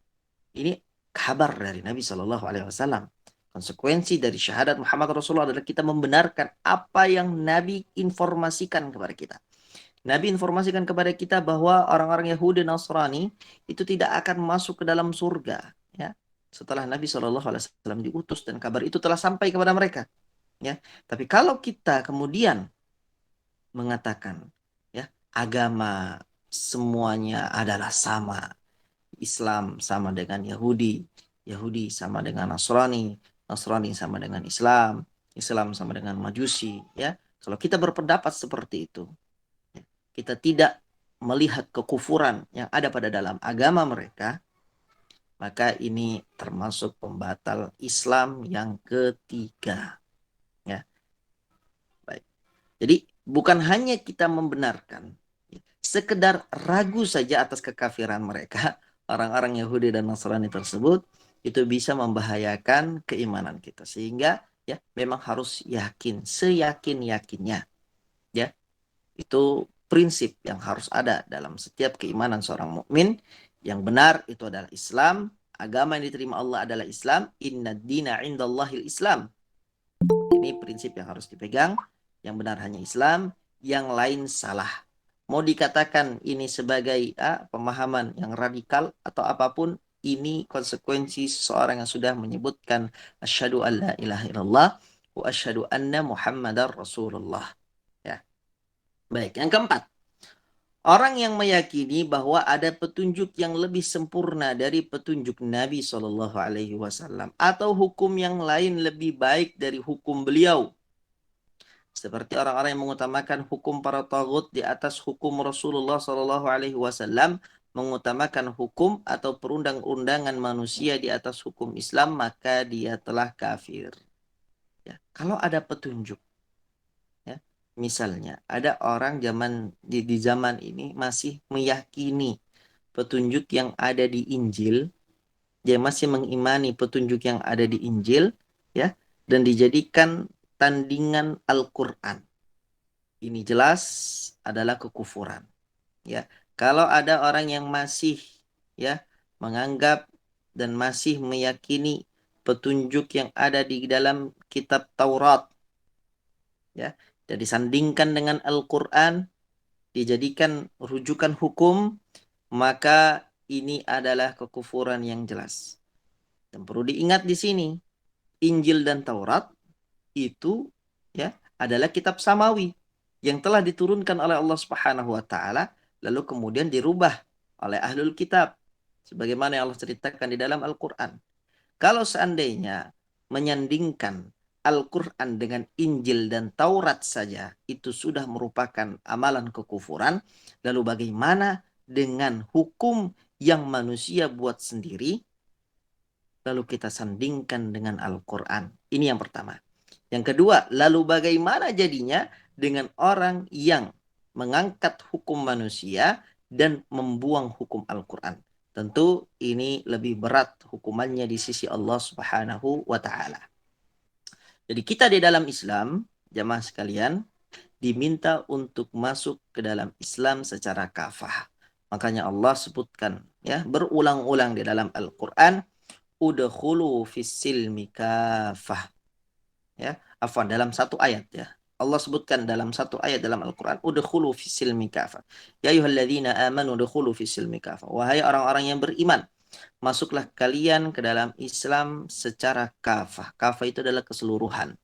Ini kabar dari Nabi Shallallahu Alaihi Wasallam. Konsekuensi dari syahadat Muhammad Rasulullah adalah kita membenarkan apa yang Nabi informasikan kepada kita. Nabi informasikan kepada kita bahwa orang-orang Yahudi dan Nasrani itu tidak akan masuk ke dalam surga, ya, setelah Nabi Shallallahu Alaihi Wasallam diutus dan kabar itu telah sampai kepada mereka. Ya, tapi kalau kita kemudian mengatakan ya agama semuanya adalah sama, Islam sama dengan Yahudi, Yahudi sama dengan Nasrani, Nasrani sama dengan Islam, Islam sama dengan Majusi, ya. Kalau kita berpendapat seperti itu, ya, kita tidak melihat kekufuran yang ada pada dalam agama mereka, maka ini termasuk pembatal Islam yang ketiga. Ya. Baik. Jadi bukan hanya kita membenarkan, sekedar ragu saja atas kekafiran mereka, orang-orang Yahudi dan Nasrani tersebut, itu bisa membahayakan keimanan kita. Sehingga ya memang harus yakin, seyakin-yakinnya. Ya. Itu prinsip yang harus ada dalam setiap keimanan seorang mukmin. Yang benar itu adalah Islam, agama yang diterima Allah adalah Islam, inna dina indallahil Islam. Ini prinsip yang harus dipegang. Yang benar hanya Islam, yang lain salah. Mau dikatakan ini sebagai pemahaman yang radikal atau apapun, ini konsekuensi seseorang yang sudah menyebutkan asyhadu an la ilaha illallah wa asyhadu anna Muhammadar Rasulullah. Ya. Baik, yang keempat. Orang yang meyakini bahwa ada petunjuk yang lebih sempurna dari petunjuk Nabi Shallallahu Alaihi Wasallam atau hukum yang lain lebih baik dari hukum beliau, seperti orang-orang yang mengutamakan hukum para taghut di atas hukum Rasulullah Shallallahu Alaihi Wasallam, mengutamakan hukum atau perundang-undangan manusia di atas hukum Islam, maka dia telah kafir. Ya, kalau ada petunjuk. Misalnya, ada orang di zaman ini masih meyakini petunjuk yang ada di Injil, dia masih mengimani petunjuk yang ada di Injil, ya, dan dijadikan tandingan Al-Quran. Ini jelas adalah kekufuran. Ya, kalau ada orang yang masih ya menganggap dan masih meyakini petunjuk yang ada di dalam kitab Taurat, ya, dan disandingkan dengan Al-Quran, dijadikan rujukan hukum, maka ini adalah kekufuran yang jelas. Dan perlu diingat di sini, Injil dan Taurat itu ya adalah kitab samawi yang telah diturunkan oleh Allah Subhanahu wa taala, lalu kemudian dirubah oleh ahlul kitab sebagaimana yang Allah ceritakan di dalam Al-Quran. Kalau seandainya menyandingkan Al-Quran dengan Injil dan Taurat saja itu sudah merupakan amalan kekufuran, lalu bagaimana dengan hukum yang manusia buat sendiri lalu kita sandingkan dengan Al-Quran? Ini yang pertama. Yang kedua, lalu bagaimana jadinya dengan orang yang mengangkat hukum manusia dan membuang hukum Al-Quran. Tentu ini lebih berat hukumannya di sisi Allah Subhanahu wa Ta'ala. Jadi kita di dalam Islam, jamaah sekalian, diminta untuk masuk ke dalam Islam secara kafah. Makanya Allah sebutkan ya berulang-ulang di dalam Al-Quran, udkhulu fis silmi kafah. Ya, afwan dalam satu ayat ya. Allah sebutkan dalam satu ayat dalam Al-Quran, udkhulu fis silmi kafah. Ya ayyuhalladzina amanu udkhulu fis silmi kafah. Wahai orang-orang yang beriman, masuklah kalian ke dalam Islam secara kafah. Kafah itu adalah keseluruhan.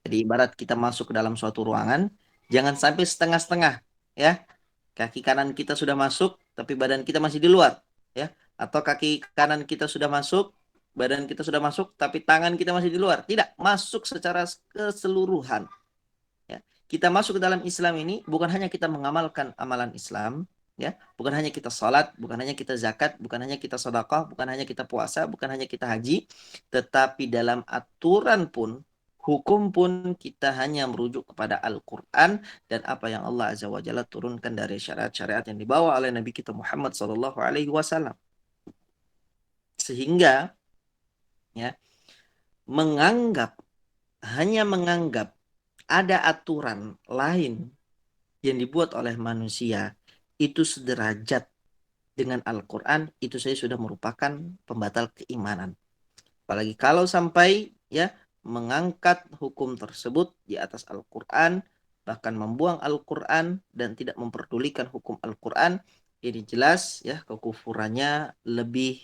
Jadi ibarat kita masuk ke dalam suatu ruangan, jangan sampai setengah-setengah, ya. Kaki kanan kita sudah masuk, tapi badan kita masih di luar, ya. Atau kaki kanan kita sudah masuk, badan kita sudah masuk, tapi tangan kita masih di luar. Tidak, masuk secara keseluruhan. Ya. Kita masuk ke dalam Islam ini bukan hanya kita mengamalkan amalan Islam, ya, bukan hanya kita salat, bukan hanya kita zakat, bukan hanya kita sedekah, bukan hanya kita puasa, bukan hanya kita haji, tetapi dalam aturan pun, hukum pun kita hanya merujuk kepada Al-Quran dan apa yang Allah Azza wa Jalla turunkan dari syariat-syariat yang dibawa oleh Nabi kita Muhammad Sallallahu Alaihi Wasallam. Sehingga ya hanya menganggap ada aturan lain yang dibuat oleh manusia itu sederajat dengan Al-Quran, itu saya sudah merupakan pembatal keimanan. Apalagi kalau sampai ya mengangkat hukum tersebut di atas Al-Quran, bahkan membuang Al-Quran dan tidak memperdulikan hukum Al-Quran, ini jelas ya kekufurannya lebih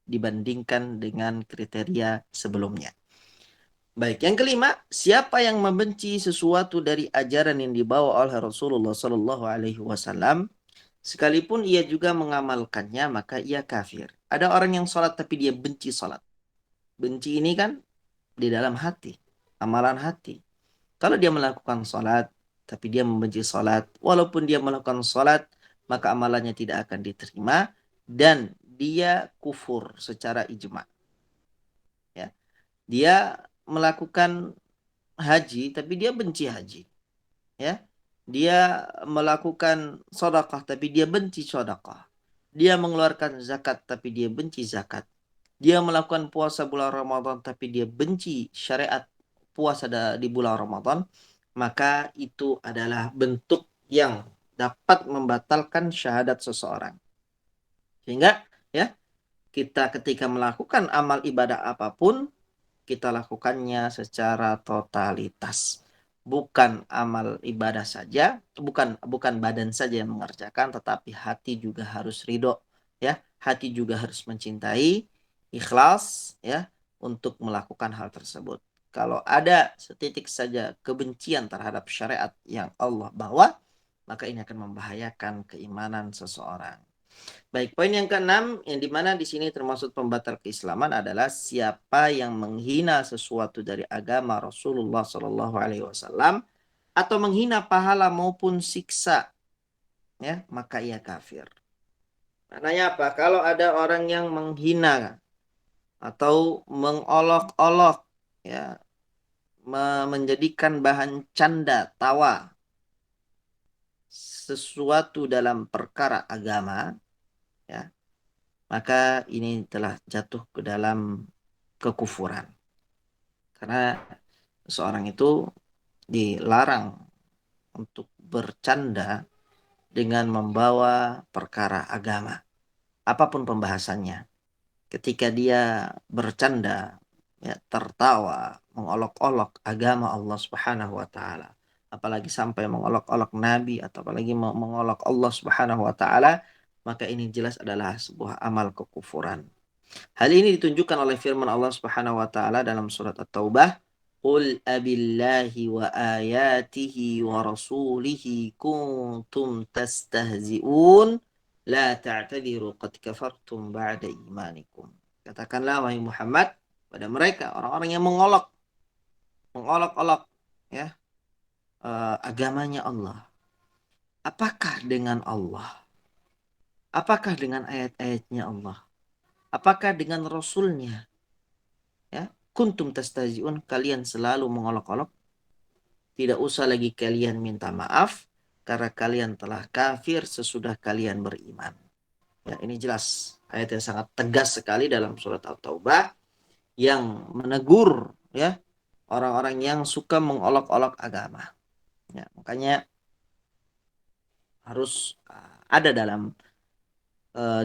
dibandingkan dengan kriteria sebelumnya. Baik, yang kelima, siapa yang membenci sesuatu dari ajaran yang dibawa oleh Rasulullah Sallallahu Alaihi Wasallam, sekalipun ia juga mengamalkannya, maka ia kafir. Ada orang yang sholat tapi dia benci sholat. Benci ini kan di dalam hati, amalan hati. Kalau dia melakukan sholat, tapi dia membenci sholat, walaupun dia melakukan sholat, maka amalannya tidak akan diterima, dan dia kufur secara ijma. Ya. Dia melakukan haji, tapi dia benci haji. Ya. Dia melakukan sedekah, tapi dia benci sedekah. Dia mengeluarkan zakat, tapi dia benci zakat. Dia melakukan puasa bulan Ramadan, tapi dia benci syariat puasa di bulan Ramadan, maka itu adalah bentuk yang dapat membatalkan syahadat seseorang. Sehingga ya kita ketika melakukan amal ibadah apapun, kita lakukannya secara totalitas. Bukan amal ibadah saja, bukan badan saja yang mengerjakan, tetapi hati juga harus ridho, ya. Hati juga harus mencintai, ikhlas, ya, untuk melakukan hal tersebut. Kalau ada setitik saja kebencian terhadap syariat yang Allah bawa, maka ini akan membahayakan keimanan seseorang. Baik, poin yang keenam yang dimana di sini termasuk pembatal keislaman adalah siapa yang menghina sesuatu dari agama Rasulullah Shallallahu Alaihi Wasallam atau menghina pahala maupun siksa, ya maka ia kafir. Maknanya apa? Kalau ada orang yang menghina atau mengolok-olok, ya menjadikan bahan canda tawa sesuatu dalam perkara agama, ya maka ini telah jatuh ke dalam kekufuran. Karena seorang itu dilarang untuk bercanda dengan membawa perkara agama. Apapun pembahasannya. Ketika dia bercanda, ya, tertawa, mengolok-olok agama Allah Subhanahu wa taala, apalagi sampai mengolok-olok Nabi atau apalagi mengolok Allah Subhanahu wa taala, maka ini jelas adalah sebuah amal kekufuran. Hal ini ditunjukkan oleh firman Allah Subhanahu wa taala dalam surat At-Taubah, "Qul abillahi wa ayatihi wa rasulihi kuntum tastahzi'un la ta'tadiru qad kafartum ba'da imanikum." Katakanlah wahai Muhammad pada mereka orang-orang yang mengolok-olok ya agamanya Allah. Apakah dengan Allah? Apakah dengan ayat-ayatnya Allah? Apakah dengan Rasulnya? Ya, kuntum tastazi'un, kalian selalu mengolok-olok. Tidak usah lagi kalian minta maaf karena kalian telah kafir sesudah kalian beriman. Ya, ini jelas ayat yang sangat tegas sekali dalam surat At-Taubah yang menegur ya orang-orang yang suka mengolok-olok agama. Ya, makanya harus ada dalam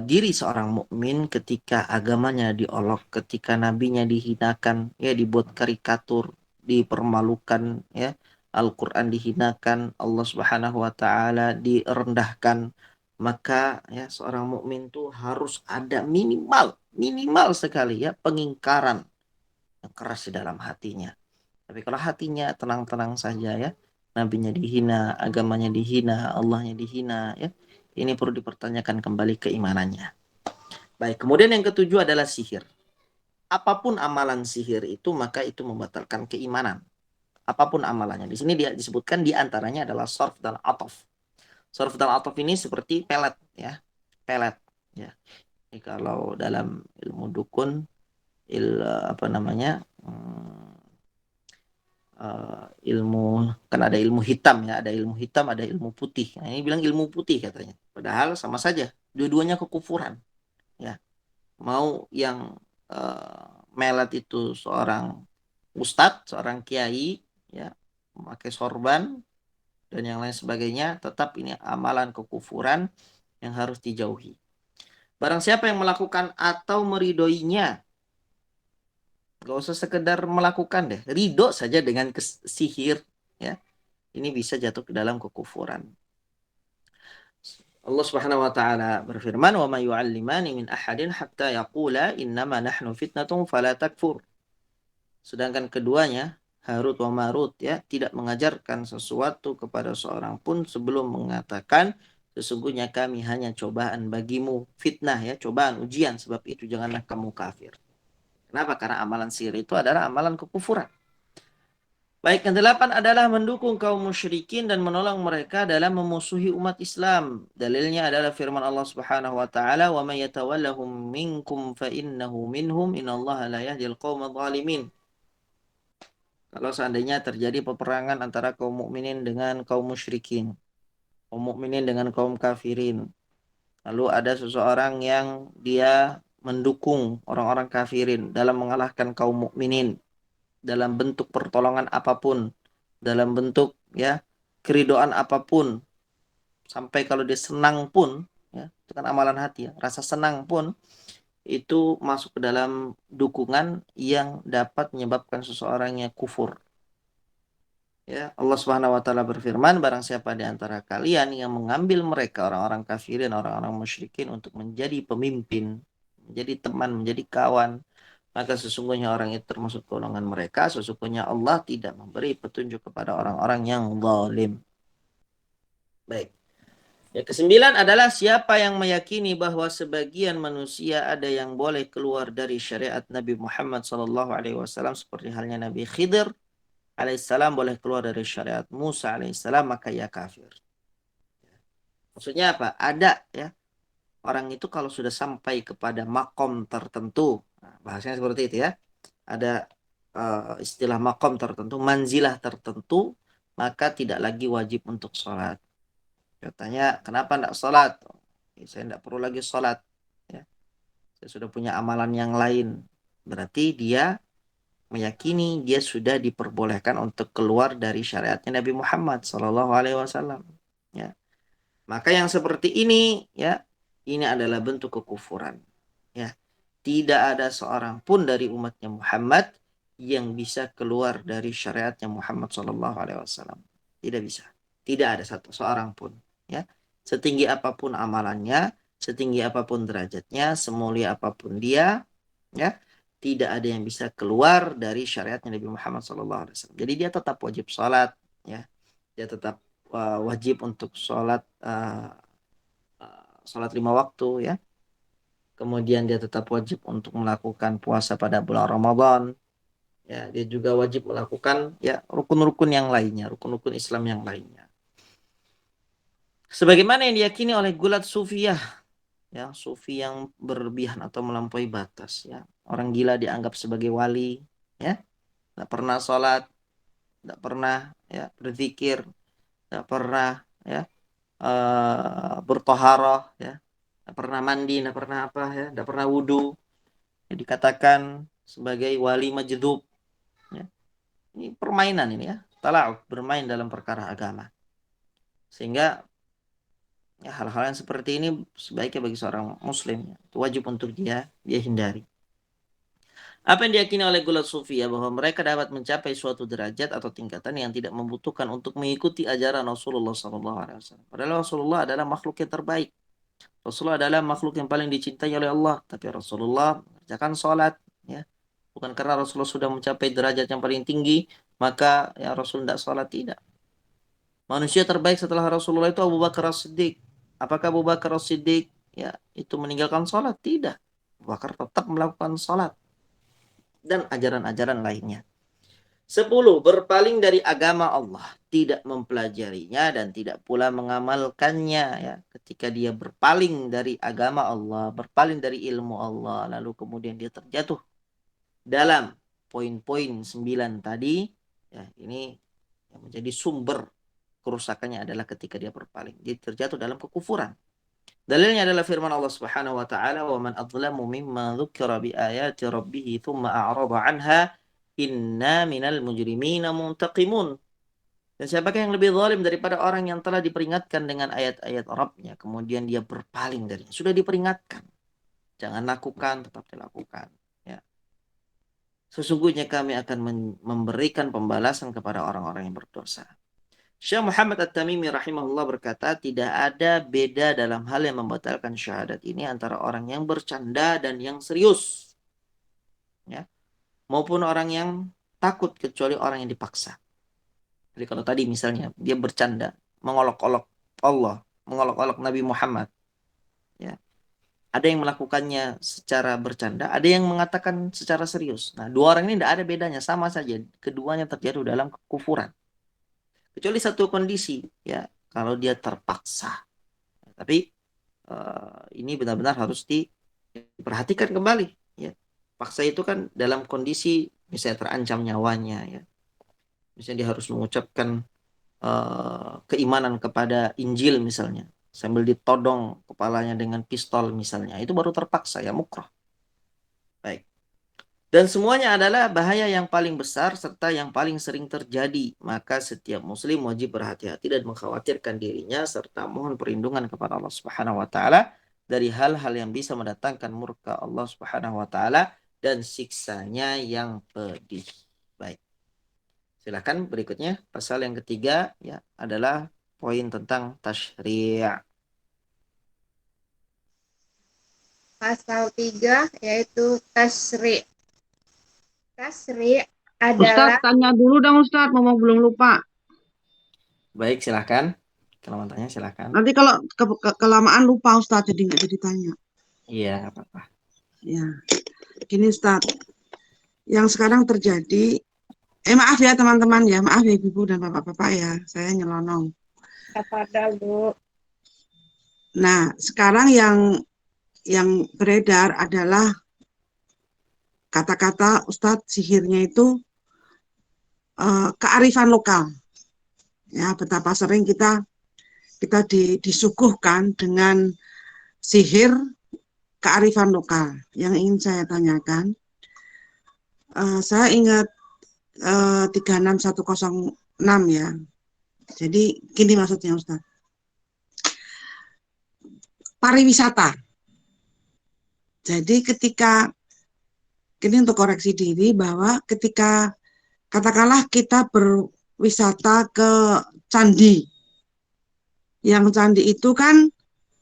diri seorang mukmin ketika agamanya diolok, ketika nabinya dihinakan, ya dibuat karikatur, dipermalukan, ya Al-Quran dihinakan, Allah Subhanahu wa taala direndahkan, maka ya seorang mukmin tuh harus ada minimal sekali ya pengingkaran yang keras di dalam hatinya. Tapi kalau hatinya tenang-tenang saja ya, nabinya dihina, agamanya dihina, Allahnya dihina ya, ini perlu dipertanyakan kembali keimanannya. Baik, kemudian yang ketujuh adalah sihir. Apapun amalan sihir itu, maka itu membatalkan keimanan. Apapun amalannya. Di sini disebutkan di antaranya adalah sarf dan ataf. Sarf dan ataf ini seperti pelet ya. Pelet ya. Ini kalau dalam ilmu dukun apa namanya? Ilmu kan ada ilmu hitam ya, ada ilmu hitam, ada ilmu putih. Nah, ini bilang ilmu putih katanya. Padahal sama saja, dua-duanya kekufuran. Ya, mau yang melet itu seorang ustadz, seorang kiai, ya, memakai sorban dan yang lain sebagainya, tetap ini amalan kekufuran yang harus dijauhi. Barang siapa yang melakukan atau meridoinya, gak usah sekedar melakukan deh, ridho saja dengan sihir, ya, ini bisa jatuh ke dalam kekufuran. Allah Subhanahu wa taala berfirman, "Wa ma yu'allimani min ahadin hatta yaqula innama nahnu fitnatun fala takfur." Sedangkan keduanya, Harut wa Marut ya, tidak mengajarkan sesuatu kepada seorang pun sebelum mengatakan sesungguhnya kami hanya cobaan bagimu, fitnah ya, cobaan, ujian, sebab itu janganlah kamu kafir. Kenapa? Karena amalan sihir itu adalah amalan kekufuran. Baik, yang delapan adalah mendukung kaum musyrikin dan menolong mereka dalam memusuhi umat Islam. Dalilnya adalah firman Allah Subhanahu wa taala, "Wa may yatawallahum minkum fa innahu minhum, innallaha la yahdil qaumadh dhalimin." Kalau seandainya terjadi peperangan antara kaum mukminin dengan kaum musyrikin, kaum mukminin dengan kaum kafirin, lalu ada seseorang yang dia mendukung orang-orang kafirin dalam mengalahkan kaum mukminin dalam bentuk pertolongan apapun, dalam bentuk ya keridoan apapun, sampai kalau dia senang pun, ya itu kan amalan hati ya, rasa senang pun itu masuk ke dalam dukungan yang dapat menyebabkan seseorangnya kufur. Ya, Allah Subhanahu wa taala berfirman, barang siapa di antara kalian yang mengambil mereka orang-orang kafirin, orang-orang musyrikin untuk menjadi pemimpin, menjadi teman, menjadi kawan, maka sesungguhnya orang itu termasuk golongan mereka, sesungguhnya Allah tidak memberi petunjuk kepada orang-orang yang zalim. Baik. Yang kesembilan adalah siapa yang meyakini bahwa sebagian manusia ada yang boleh keluar dari syariat Nabi Muhammad SAW seperti halnya Nabi Khidir alaihissalam boleh keluar dari syariat Musa alaihissalam, maka ia kafir. Maksudnya apa? Ada ya orang itu kalau sudah sampai kepada makom tertentu, nah, bahasanya seperti itu ya. Ada istilah makom tertentu, manzilah tertentu, maka tidak lagi wajib untuk sholat. Katanya, kenapa tidak sholat? Saya tidak perlu lagi sholat. Ya. Saya sudah punya amalan yang lain. Berarti dia meyakini dia sudah diperbolehkan untuk keluar dari syariatnya Nabi Muhammad SAW. Ya. Maka yang seperti ini, ya, ini adalah bentuk kekufuran. Ya. Tidak ada seorang pun dari umatnya Muhammad yang bisa keluar dari syariatnya Muhammad SAW. Tidak bisa. Tidak ada seorang pun. Ya. Setinggi apapun amalannya, setinggi apapun derajatnya, semulia apapun dia, ya, tidak ada yang bisa keluar dari syariatnya Nabi Muhammad SAW. Jadi dia tetap wajib sholat, ya, dia tetap wajib untuk sholat 5 waktu, ya. Kemudian dia tetap wajib untuk melakukan puasa pada bulan Ramadan. Ya, dia juga wajib melakukan ya rukun-rukun yang lainnya, rukun-rukun Islam yang lainnya. Sebagaimana yang diyakini oleh gulat sufiyah, ya, sufi yang berlebihan atau melampaui batas, ya. Orang gila dianggap sebagai wali, ya. Tidak pernah sholat, tidak pernah ya berzikir, tidak pernah ya, bertoharoh, ya, nggak pernah mandi, nggak pernah apa, ya, nggak pernah wudhu, ya, dikatakan sebagai wali majdub. Ya. Ini permainan ini ya, tala'ub, bermain dalam perkara agama. Sehingga ya, hal-hal yang seperti ini sebaiknya bagi seorang muslim ya, itu wajib untuk dia hindari. Apa yang diyakini oleh gulat sufia bahwa mereka dapat mencapai suatu derajat atau tingkatan yang tidak membutuhkan untuk mengikuti ajaran Rasulullah SAW. Padahal Rasulullah adalah makhluk yang terbaik. Rasulullah adalah makhluk yang paling dicintai oleh Allah. Tapi Rasulullah mengerjakan sholat. Ya. Bukan karena Rasulullah sudah mencapai derajat yang paling tinggi, maka ya Rasul tidak sholat. Tidak. Manusia terbaik setelah Rasulullah itu Abu Bakar As-Siddiq. Apakah Abu Bakar As-Siddiq ya, itu meninggalkan sholat? Tidak. Abu Bakar tetap melakukan sholat dan ajaran-ajaran lainnya. 10. Berpaling dari agama Allah, tidak mempelajarinya dan tidak pula mengamalkannya. Ya. Ketika dia berpaling dari agama Allah, berpaling dari ilmu Allah, lalu kemudian dia terjatuh dalam poin-poin 9 tadi, ya, ini yang menjadi sumber kerusakannya adalah ketika dia berpaling. Dia terjatuh dalam kekufuran. Dalilnya adalah firman Allah Subhanahu wa taala, "Wa man adlamu mimma dzukira bi ayati rabbih tsumma a'rada 'anha inna minal mujrimina muntaqimun." Dan siapakah yang lebih zalim daripada orang yang telah diperingatkan dengan ayat-ayat Rabb-nya kemudian dia berpaling darinya. Sudah diperingatkan. Jangan lakukan, tetap dilakukan, ya. Sesungguhnya kami akan memberikan pembalasan kepada orang-orang yang berdosa. Syekh Muhammad At-Tamimi rahimahullah berkata, tidak ada beda dalam hal yang membatalkan syahadat ini antara orang yang bercanda dan yang serius. Ya. Maupun orang yang takut, kecuali orang yang dipaksa. Jadi kalau tadi misalnya dia bercanda, mengolok-olok Allah, mengolok-olok Nabi Muhammad. Ya. Ada yang melakukannya secara bercanda, ada yang mengatakan secara serius. Nah, dua orang ini tidak ada bedanya, sama saja. Keduanya terjatuh dalam kekufuran. Kecuali satu kondisi, ya, kalau dia terpaksa. Tapi ini benar-benar harus diperhatikan kembali. Ya. Paksa itu kan dalam kondisi misalnya terancam nyawanya, ya. Misalnya dia harus mengucapkan keimanan kepada Injil misalnya, sambil ditodong kepalanya dengan pistol misalnya, itu baru terpaksa, ya mukrah. Baik. Dan semuanya adalah bahaya yang paling besar serta yang paling sering terjadi. Maka setiap muslim wajib berhati-hati dan mengkhawatirkan dirinya serta mohon perlindungan kepada Allah Subhanahu wa taala dari hal-hal yang bisa mendatangkan murka Allah Subhanahu wa taala dan siksanya yang pedih. Baik. Silakan berikutnya pasal yang ketiga ya adalah poin tentang tasyri'. Pasal 3 yaitu tasyri'. Tasyri' Ustadz, adalah tanya dulu dong Ustadz, Mama belum lupa. Baik, silakan. Kalau mau tanya silakan. Nanti kalau kelamaan lupa Ustadz, jadi nggak jadi tanya. Iya, nggak apa-apa. Ya, gini Ustadz, yang sekarang terjadi, maaf ya teman-teman ya, maaf ya Ibu dan Bapak-Bapak ya, saya nyelonong. apa Bu? Nah, sekarang yang beredar adalah kata-kata Ustadz sihirnya itu kearifan lokal. Ya, betapa sering kita disuguhkan dengan sihir kearifan lokal. Yang ingin saya tanyakan, saya ingat 36106 ya. Jadi gini maksudnya Ustadz. Pariwisata. Jadi ini untuk koreksi diri bahwa ketika katakanlah kita berwisata ke candi. Yang candi itu kan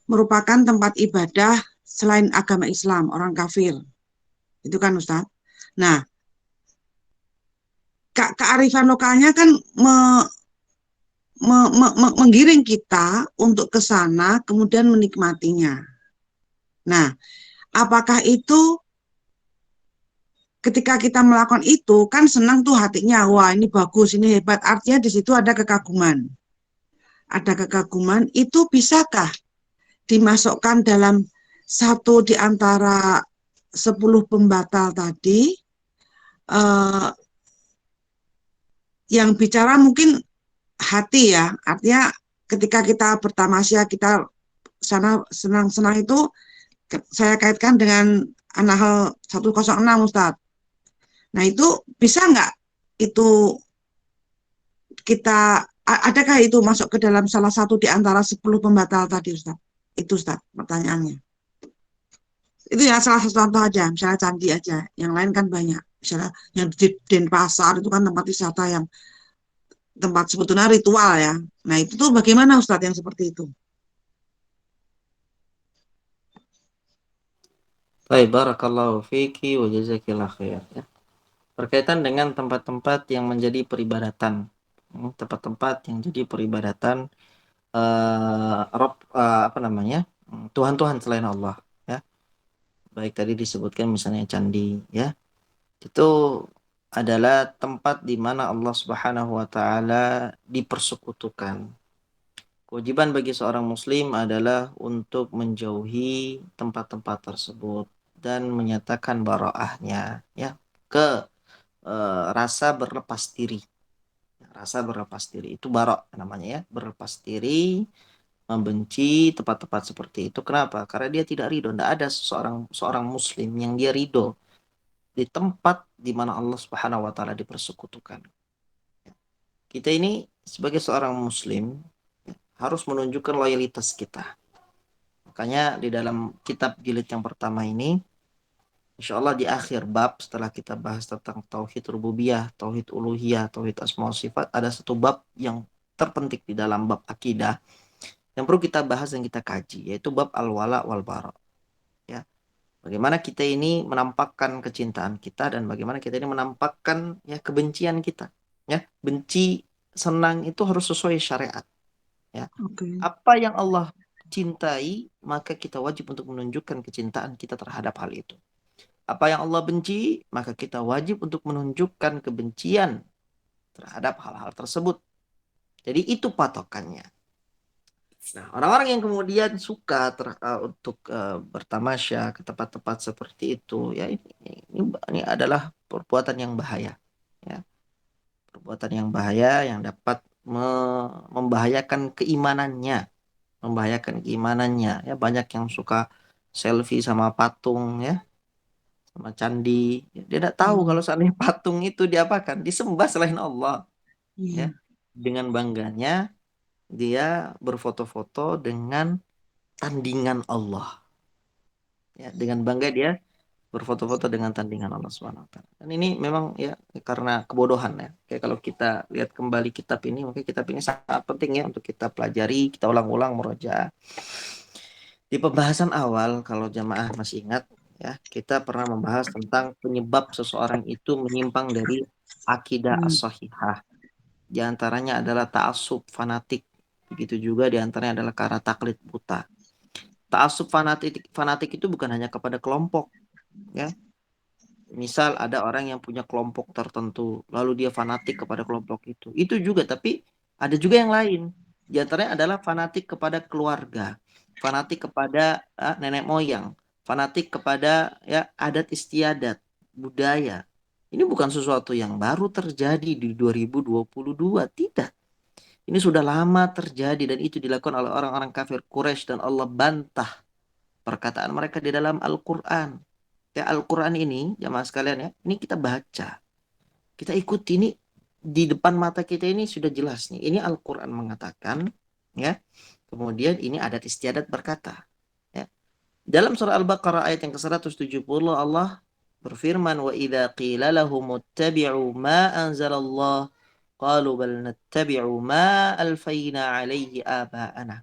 merupakan tempat ibadah selain agama Islam, orang kafir. Itu kan Ustadz. Nah, kearifan lokalnya kan menggiring kita untuk ke sana, kemudian menikmatinya. Nah, apakah itu ketika kita melakukan itu, kan senang tuh hatinya, wah ini bagus, ini hebat. Artinya di situ ada kekaguman. Ada kekaguman, itu bisakah dimasukkan dalam satu di antara 10 pembatal tadi, yang bicara mungkin hati ya, artinya ketika kita bertamasya, kita sana senang-senang itu saya kaitkan dengan An-Nahl 106 Ustadz. Nah itu bisa nggak itu kita adakah itu masuk ke dalam salah satu di antara 10 pembatal tadi Ustadz? Itu Ustadz pertanyaannya. Itu ya salah satu contoh aja, misalnya candi aja. Yang lain kan banyak. Misalnya yang di Denpasar itu kan tempat wisata yang tempat sebetulnya ritual ya. Nah itu tuh bagaimana Ustadz yang seperti itu? Baik, barakallahu fiki wa jazakillah khair ya. Berkaitan dengan tempat-tempat yang menjadi peribadatan. Tempat-tempat yang jadi peribadatan apa namanya? Tuhan-tuhan selain Allah ya. Baik tadi disebutkan misalnya candi ya. Itu adalah tempat di mana Allah Subhanahu wa taala dipersekutukan. Kewajiban bagi seorang muslim adalah untuk menjauhi tempat-tempat tersebut dan menyatakan bara'ahnya ya ke rasa berlepas diri. Rasa berlepas diri itu bara' namanya ya, berlepas diri, membenci tempat-tempat seperti itu. Kenapa? Karena dia tidak ridho. Tidak ada seorang muslim yang dia ridho di tempat di mana Allah Subhanahu wa taala dipersekutukan. Kita ini sebagai seorang muslim harus menunjukkan loyalitas kita. Makanya di dalam kitab jilid yang pertama ini, insya Allah di akhir bab setelah kita bahas tentang tauhid rububiyah, tauhid uluhiyah, tauhid asma wa sifat, ada satu bab yang terpenting di dalam bab akidah yang perlu kita bahas dan kita kaji, yaitu bab al-wala wal bara. Ya. Bagaimana kita ini menampakkan kecintaan kita dan bagaimana kita ini menampakkan ya kebencian kita. Ya, benci, senang itu harus sesuai syariat. Ya. Oke. Apa yang Allah cintai, maka kita wajib untuk menunjukkan kecintaan kita terhadap hal itu. Apa yang Allah benci, maka kita wajib untuk menunjukkan kebencian terhadap hal-hal tersebut. Jadi itu patokannya. Nah, orang-orang yang kemudian suka untuk bertamasya ke tempat-tempat seperti itu, ya ini adalah perbuatan yang bahaya. Ya. Perbuatan yang bahaya yang dapat membahayakan keimanannya. Ya, banyak yang suka selfie sama patung ya, sama candi. Dia tidak tahu kalau seandainya patung itu diapakan, disembah selain Allah ya. Iya. Dengan bangganya dia berfoto-foto dengan tandingan Allah ya, dengan bangga dia berfoto-foto dengan tandingan Allah Subhanahu wa taala. Dan ini memang ya karena kebodohan ya. Kayak kalau kita lihat kembali kitab ini, maka kitab ini sangat penting ya untuk kita pelajari, kita ulang-ulang murojaah. Di pembahasan awal, kalau jamaah masih ingat, ya kita pernah membahas tentang penyebab seseorang itu menyimpang dari akidah as-sahihah. Di antaranya adalah ta'assub fanatik. Begitu juga di antaranya adalah karena taklid buta. Ta'assub fanatik itu bukan hanya kepada kelompok, ya. Misal ada orang yang punya kelompok tertentu, lalu dia fanatik kepada kelompok itu. Itu juga, tapi ada juga yang lain. Di antaranya adalah fanatik kepada keluarga, fanatik kepada nenek moyang, fanatik kepada ya adat istiadat, budaya. Ini bukan sesuatu yang baru terjadi di 2022, tidak. Ini sudah lama terjadi dan itu dilakukan oleh orang-orang kafir Quraisy dan Allah bantah perkataan mereka di dalam Al-Qur'an. Ya, Al-Quran ini, jamaah sekalian ya, ini kita baca. Kita ikuti ini, di depan mata kita ini sudah jelas nih. Ini Al-Quran mengatakan, ya. Kemudian ini adat istiadat berkata. Ya. Dalam surah Al-Baqarah ayat yang ke-170, Allah berfirman, وَإِذَا قِيلَ لَهُمُ اتَّبِعُوا مَا أَنزَلَ اللَّهُ قَالُوا بَلْ نَتَّبِعُ مَا أَلْفَيْنَا عَلَيْهِ آبَاءَنَا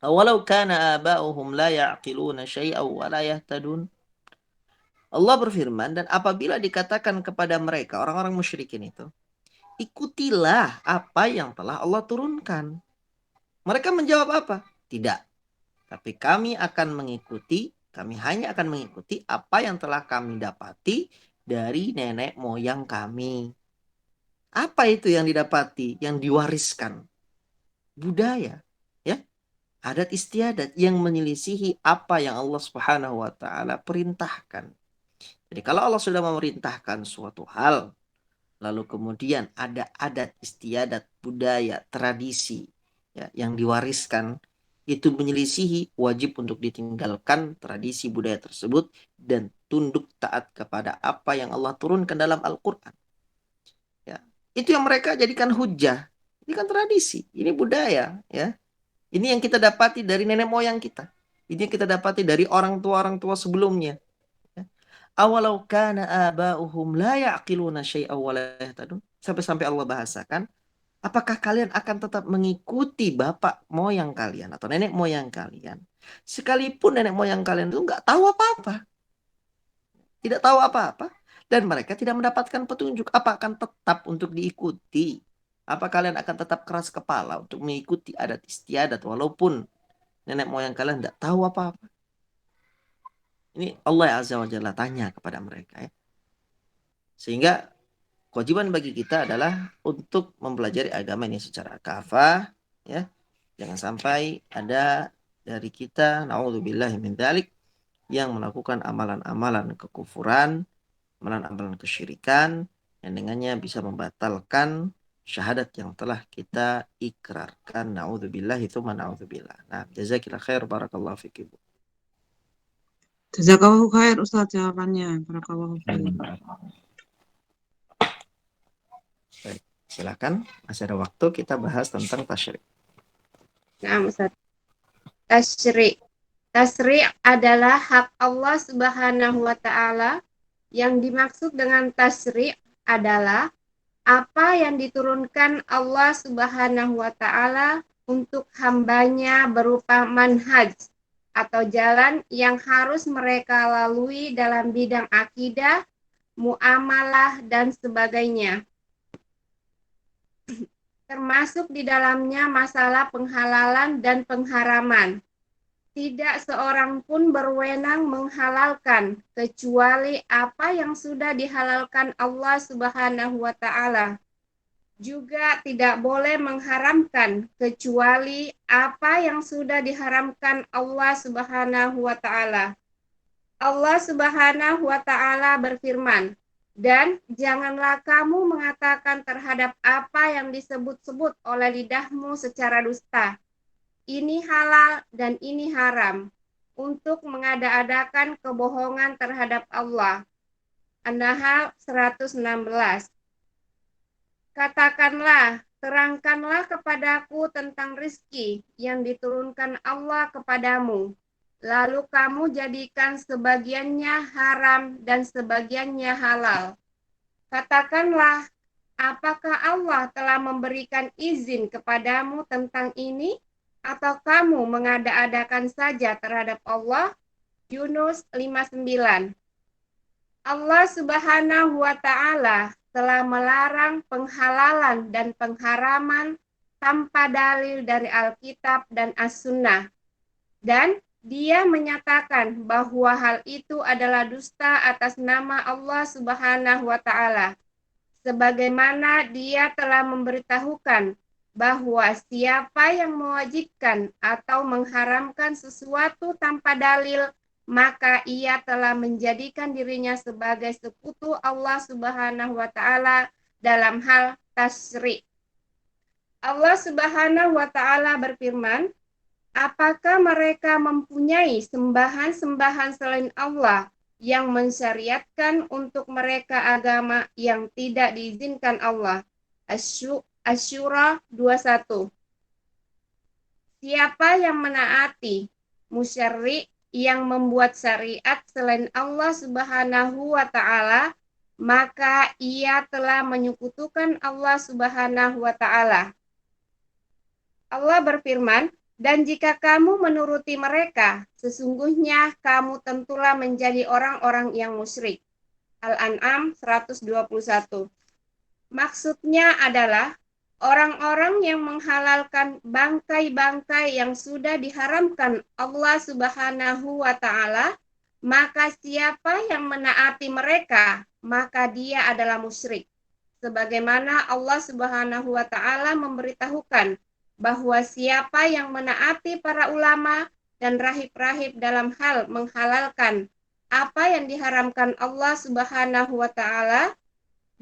أَوَلَوْ كَانَ آبَاؤُهُمْ لَا يَعْقِلُونَ شَيْئًا وَلَا يَهْتَدُونَ. Allah berfirman, dan apabila dikatakan kepada mereka, orang-orang musyrikin itu, ikutilah apa yang telah Allah turunkan. Mereka menjawab apa? Tidak. Tapi kami hanya akan mengikuti apa yang telah kami dapati dari nenek moyang kami. Apa itu yang didapati, yang diwariskan? Budaya. Ya, adat istiadat yang menyelisihi apa yang Allah Subhanahu wa taala perintahkan. Jadi kalau Allah sudah memerintahkan suatu hal, lalu kemudian ada adat istiadat, budaya, tradisi ya, yang diwariskan itu menyelisihi, wajib untuk ditinggalkan tradisi budaya tersebut dan tunduk taat kepada apa yang Allah turunkan dalam Al-Quran. Ya, itu yang mereka jadikan hujah. Ini kan tradisi, ini budaya, ya. Ini yang kita dapati dari nenek moyang kita. Ini yang kita dapati dari orang tua sebelumnya. Ya. Awalau kana aba'uhum la ya'qiluna syai'aw wa la yahtadun. Sampai-sampai Allah bahasakan, apakah kalian akan tetap mengikuti bapak moyang kalian atau nenek moyang kalian? Sekalipun nenek moyang kalian itu nggak tahu apa-apa. Tidak tahu apa-apa. Dan mereka tidak mendapatkan petunjuk. Apa akan tetap untuk diikuti? Apa kalian akan tetap keras kepala untuk mengikuti adat istiadat walaupun nenek moyang kalian tidak tahu apa-apa? Ini Allah Azza wa Jalla tanya kepada mereka. Ya. Sehingga kewajiban bagi kita adalah untuk mempelajari agama ini secara kafah, ya. Jangan sampai ada dari kita, naudzubillahi min dzalik, yang melakukan amalan-amalan kekufuran, amalan-amalan kesyirikan, yang dengannya bisa membatalkan syahadat yang telah kita ikrarkan. Naudzubillahi tsumma naudzubillah. Nah, jazakillah khair, barakallahu fikum. Jazakallahu khair Ustaz jawabannya. Barakallahu khair. Baik, silakan. Masih ada waktu kita bahas tentang tasyrik. Nah, Ustaz. Tasyrik. Tasyrik adalah hak Allah Subhanahu wa Ta'ala. Yang dimaksud dengan tasyrik adalah apa yang diturunkan Allah Subhanahu wa Ta'ala untuk hambanya berupa manhaj atau jalan yang harus mereka lalui dalam bidang akidah, muamalah, dan sebagainya. Termasuk di dalamnya masalah penghalalan dan pengharaman. Tidak seorang pun berwenang menghalalkan kecuali apa yang sudah dihalalkan Allah Subhanahu wa Ta'ala. Juga tidak boleh mengharamkan kecuali apa yang sudah diharamkan Allah Subhanahu wa Ta'ala. Allah Subhanahu wa Ta'ala berfirman, "Dan janganlah kamu mengatakan terhadap apa yang disebut-sebut oleh lidahmu secara dusta. Ini halal dan ini haram, untuk mengada-adakan kebohongan terhadap Allah." An-Nahl 116. Katakanlah, terangkanlah kepadaku tentang rizki yang diturunkan Allah kepadamu. Lalu kamu jadikan sebagiannya haram dan sebagiannya halal. Katakanlah, apakah Allah telah memberikan izin kepadamu tentang ini? Atau kamu mengada-adakan saja terhadap Allah? Yunus 59. Allah Subhanahu wa Ta'ala telah melarang penghalalan dan pengharaman tanpa dalil dari Alkitab dan As-Sunnah. Dan Dia menyatakan bahwa hal itu adalah dusta atas nama Allah Subhanahu wa Ta'ala. Sebagaimana Dia telah memberitahukan bahwa siapa yang mewajibkan atau mengharamkan sesuatu tanpa dalil, maka ia telah menjadikan dirinya sebagai sekutu Allah Subhanahu wa Ta'ala dalam hal tasyrik. Allah Subhanahu wa Ta'ala berfirman, apakah mereka mempunyai sembahan-sembahan selain Allah yang mensyariatkan untuk mereka agama yang tidak diizinkan Allah? Asy-Syura 21. Siapa yang menaati musyarri' yang membuat syariat selain Allah Subhanahu wa Ta'ala, maka ia telah menyekutukan Allah Subhanahu wa Ta'ala. Allah berfirman, dan jika kamu menuruti mereka, sesungguhnya kamu tentulah menjadi orang-orang yang musyrik. Al-An'am 121. Maksudnya adalah orang-orang yang menghalalkan bangkai-bangkai yang sudah diharamkan Allah Subhanahu wa Ta'ala, maka siapa yang menaati mereka, maka dia adalah musyrik. Sebagaimana Allah Subhanahu wa Ta'ala memberitahukan bahwa siapa yang menaati para ulama dan rahib-rahib dalam hal menghalalkan apa yang diharamkan Allah Subhanahu wa Ta'ala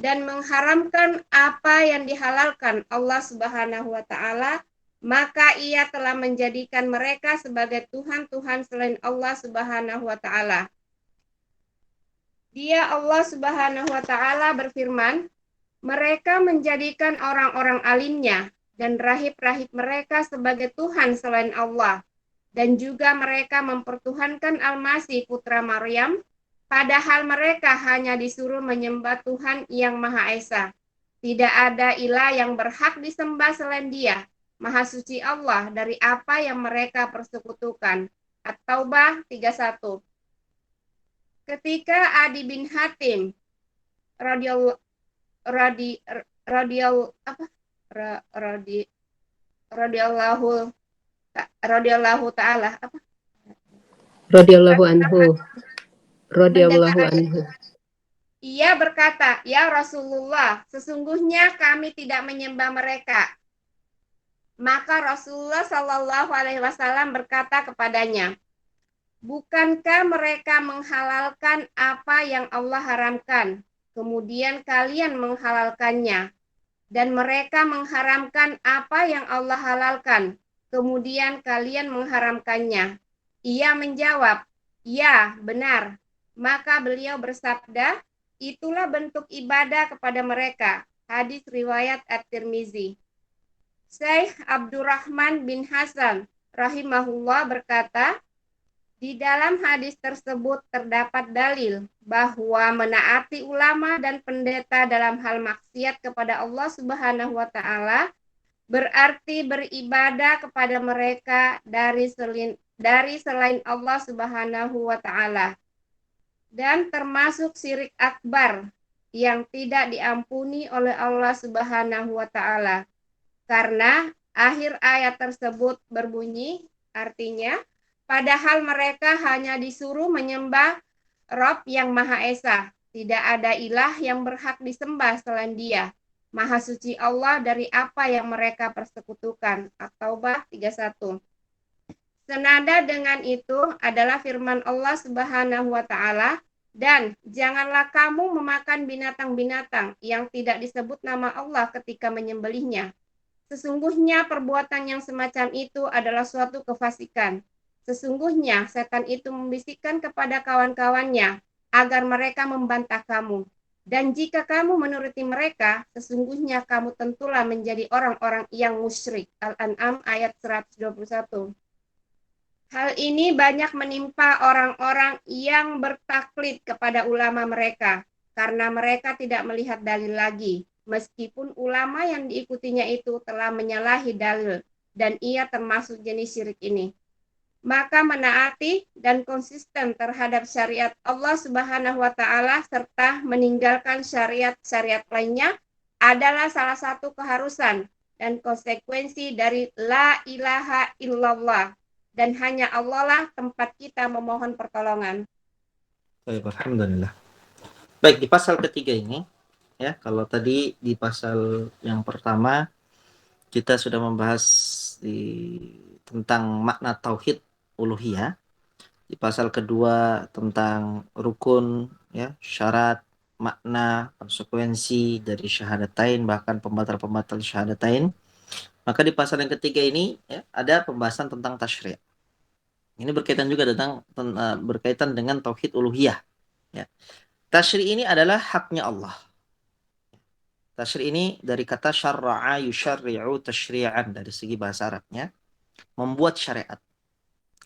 dan mengharamkan apa yang dihalalkan Allah Subhanahu wa Ta'ala, maka ia telah menjadikan mereka sebagai Tuhan-Tuhan selain Allah Subhanahu wa taala. Dia Allah Subhanahu wa taala berfirman, mereka menjadikan orang-orang alimnya dan rahib-rahib mereka sebagai Tuhan selain Allah. Dan juga mereka mempertuhankan Al-Masih putra Maryam, padahal mereka hanya disuruh menyembah Tuhan yang Maha Esa. Tidak ada ilah yang berhak disembah selain Dia. Maha suci Allah dari apa yang mereka persekutukan. At-Taubah 31. Ketika Adi bin Hatim radhiyallahu taala Radhiyallahu anhu. Radhiyallahu anhu. ia berkata, "Ya Rasulullah, sesungguhnya kami tidak menyembah mereka." Maka Rasulullah Shallallahu Alaihi Wasallam berkata kepadanya, bukankah mereka menghalalkan apa yang Allah haramkan, kemudian kalian menghalalkannya, dan mereka mengharamkan apa yang Allah halalkan, kemudian kalian mengharamkannya? Ia menjawab, ya benar. Maka beliau bersabda, itulah bentuk ibadah kepada mereka. Hadis riwayat At-Tirmizi. Syekh Abdurrahman bin Hasan rahimahullah berkata, di dalam hadis tersebut terdapat dalil bahwa menaati ulama dan pendeta dalam hal maksiat kepada Allah Subhanahu wa taala berarti beribadah kepada mereka dari selain Allah Subhanahu wa taala, dan termasuk syirik akbar yang tidak diampuni oleh Allah Subhanahu wa taala. Karena akhir ayat tersebut berbunyi, artinya, padahal mereka hanya disuruh menyembah Rabb yang Maha Esa. Tidak ada ilah yang berhak disembah selain Dia. Maha suci Allah dari apa yang mereka persekutukan. At-Taubah 31. Senada dengan itu adalah firman Allah Subhanahu wa taala, dan janganlah kamu memakan binatang-binatang yang tidak disebut nama Allah ketika menyembelihnya. Sesungguhnya perbuatan yang semacam itu adalah suatu kefasikan. Sesungguhnya setan itu membisikkan kepada kawan-kawannya agar mereka membantah kamu. Dan jika kamu menuruti mereka, sesungguhnya kamu tentulah menjadi orang-orang yang musyrik. Al-An'am ayat 121. Hal ini banyak menimpa orang-orang yang bertaklid kepada ulama mereka, karena mereka tidak melihat dalil lagi. Meskipun ulama yang diikutinya itu telah menyalahi dalil, dan ia termasuk jenis syirik ini. Maka menaati dan konsisten terhadap syariat Allah Subhanahu wa taala serta meninggalkan syariat-syariat lainnya adalah salah satu keharusan dan konsekuensi dari la ilaha illallah, dan hanya Allah lah tempat kita memohon pertolongan. Baik, alhamdulillah. Baik, di pasal ketiga ini, ya, kalau tadi di pasal yang pertama kita sudah membahas tentang makna tauhid uluhiyah. Di pasal kedua tentang rukun, ya, syarat, makna, konsekuensi dari syahadatain, bahkan pembatal-pembatal syahadatain. Maka di pasal yang ketiga ini, ya, ada pembahasan tentang tasyri'. Ini berkaitan juga berkaitan dengan tauhid uluhiyah. Ya. Tasyri' ini adalah haknya Allah. Tasyri' ini dari kata syarra'a yusyarri'u tasyri'an, dari segi bahasa Arabnya, membuat syariat.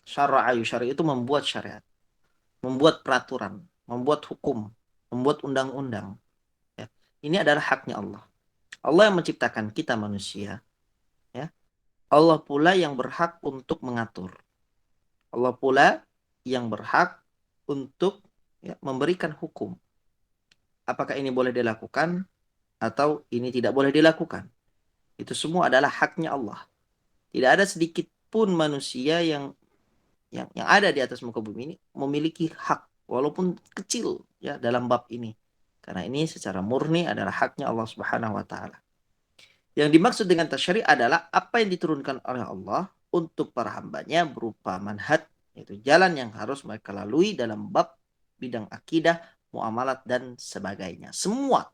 Syarra'a yusyarri'u itu membuat syariat, membuat peraturan, membuat hukum, membuat undang-undang. Ya. Ini adalah haknya Allah. Allah yang menciptakan kita manusia. Ya. Allah pula yang berhak untuk mengatur. Allah pula yang berhak untuk, ya, memberikan hukum. Apakah ini boleh dilakukan atau ini tidak boleh dilakukan? Itu semua adalah haknya Allah. Tidak ada sedikit pun manusia yang ada di atas muka bumi ini memiliki hak, walaupun kecil, ya, dalam bab ini. Karena ini secara murni adalah haknya Allah Subhanahu wa taala. Yang dimaksud dengan tasyri' adalah apa yang diturunkan oleh Allah untuk para hambanya berupa manhaj, yaitu jalan yang harus mereka lalui dalam bab bidang akidah, muamalat, dan sebagainya. Semua.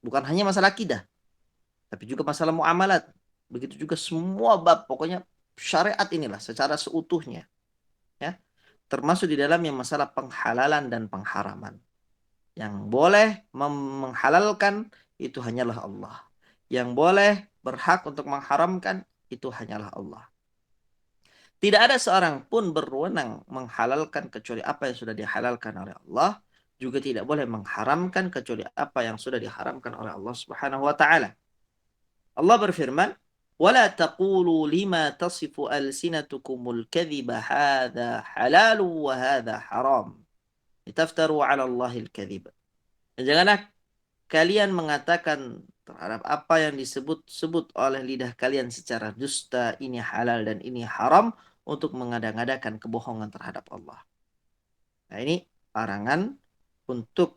Bukan hanya masalah akidah, tapi juga masalah muamalat. Begitu juga semua bab, pokoknya syariat inilah secara seutuhnya. Ya, termasuk di dalamnya masalah penghalalan dan pengharaman. Yang boleh menghalalkan itu hanyalah Allah. Yang boleh berhak untuk mengharamkan itu hanyalah Allah. Tidak ada seorang pun berwenang menghalalkan kecuali apa yang sudah dihalalkan oleh Allah. Juga tidak boleh mengharamkan kecuali apa yang sudah diharamkan oleh Allah Subhanahu wa taala. Allah berfirman, "Wala taqulu lima tasifu alsinatukumul kadhiba hadza halal wa hadza haram. Litaftaru 'ala Allahil kadhib." Dan janganlah kalian mengatakan terhadap apa yang disebut-sebut oleh lidah kalian secara dusta, ini halal dan ini haram, untuk mengada-ngadakan kebohongan terhadap Allah. Nah, ini larangan untuk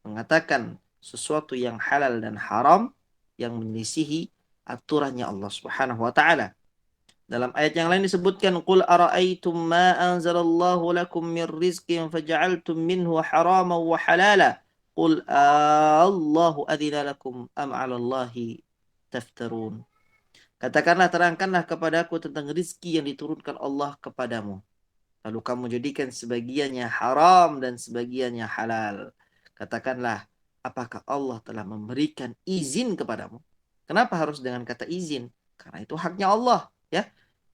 mengatakan sesuatu yang halal dan haram yang menyelisihi aturannya Allah Subhanahu wa taala. Dalam ayat yang lain disebutkan, "Qul ara'aytum ma anzalallahu lakum min rizqin faja'altum minhu haraman wa halala. Qul Allahu adzina lakum am 'ala Allahi taftarun." Katakanlah, terangkanlah kepadaku tentang rizki yang diturunkan Allah kepadamu. Lalu kamu jadikan sebagiannya haram dan sebagiannya halal. Katakanlah, apakah Allah telah memberikan izin kepadamu? Kenapa harus dengan kata izin? Karena itu haknya Allah, ya,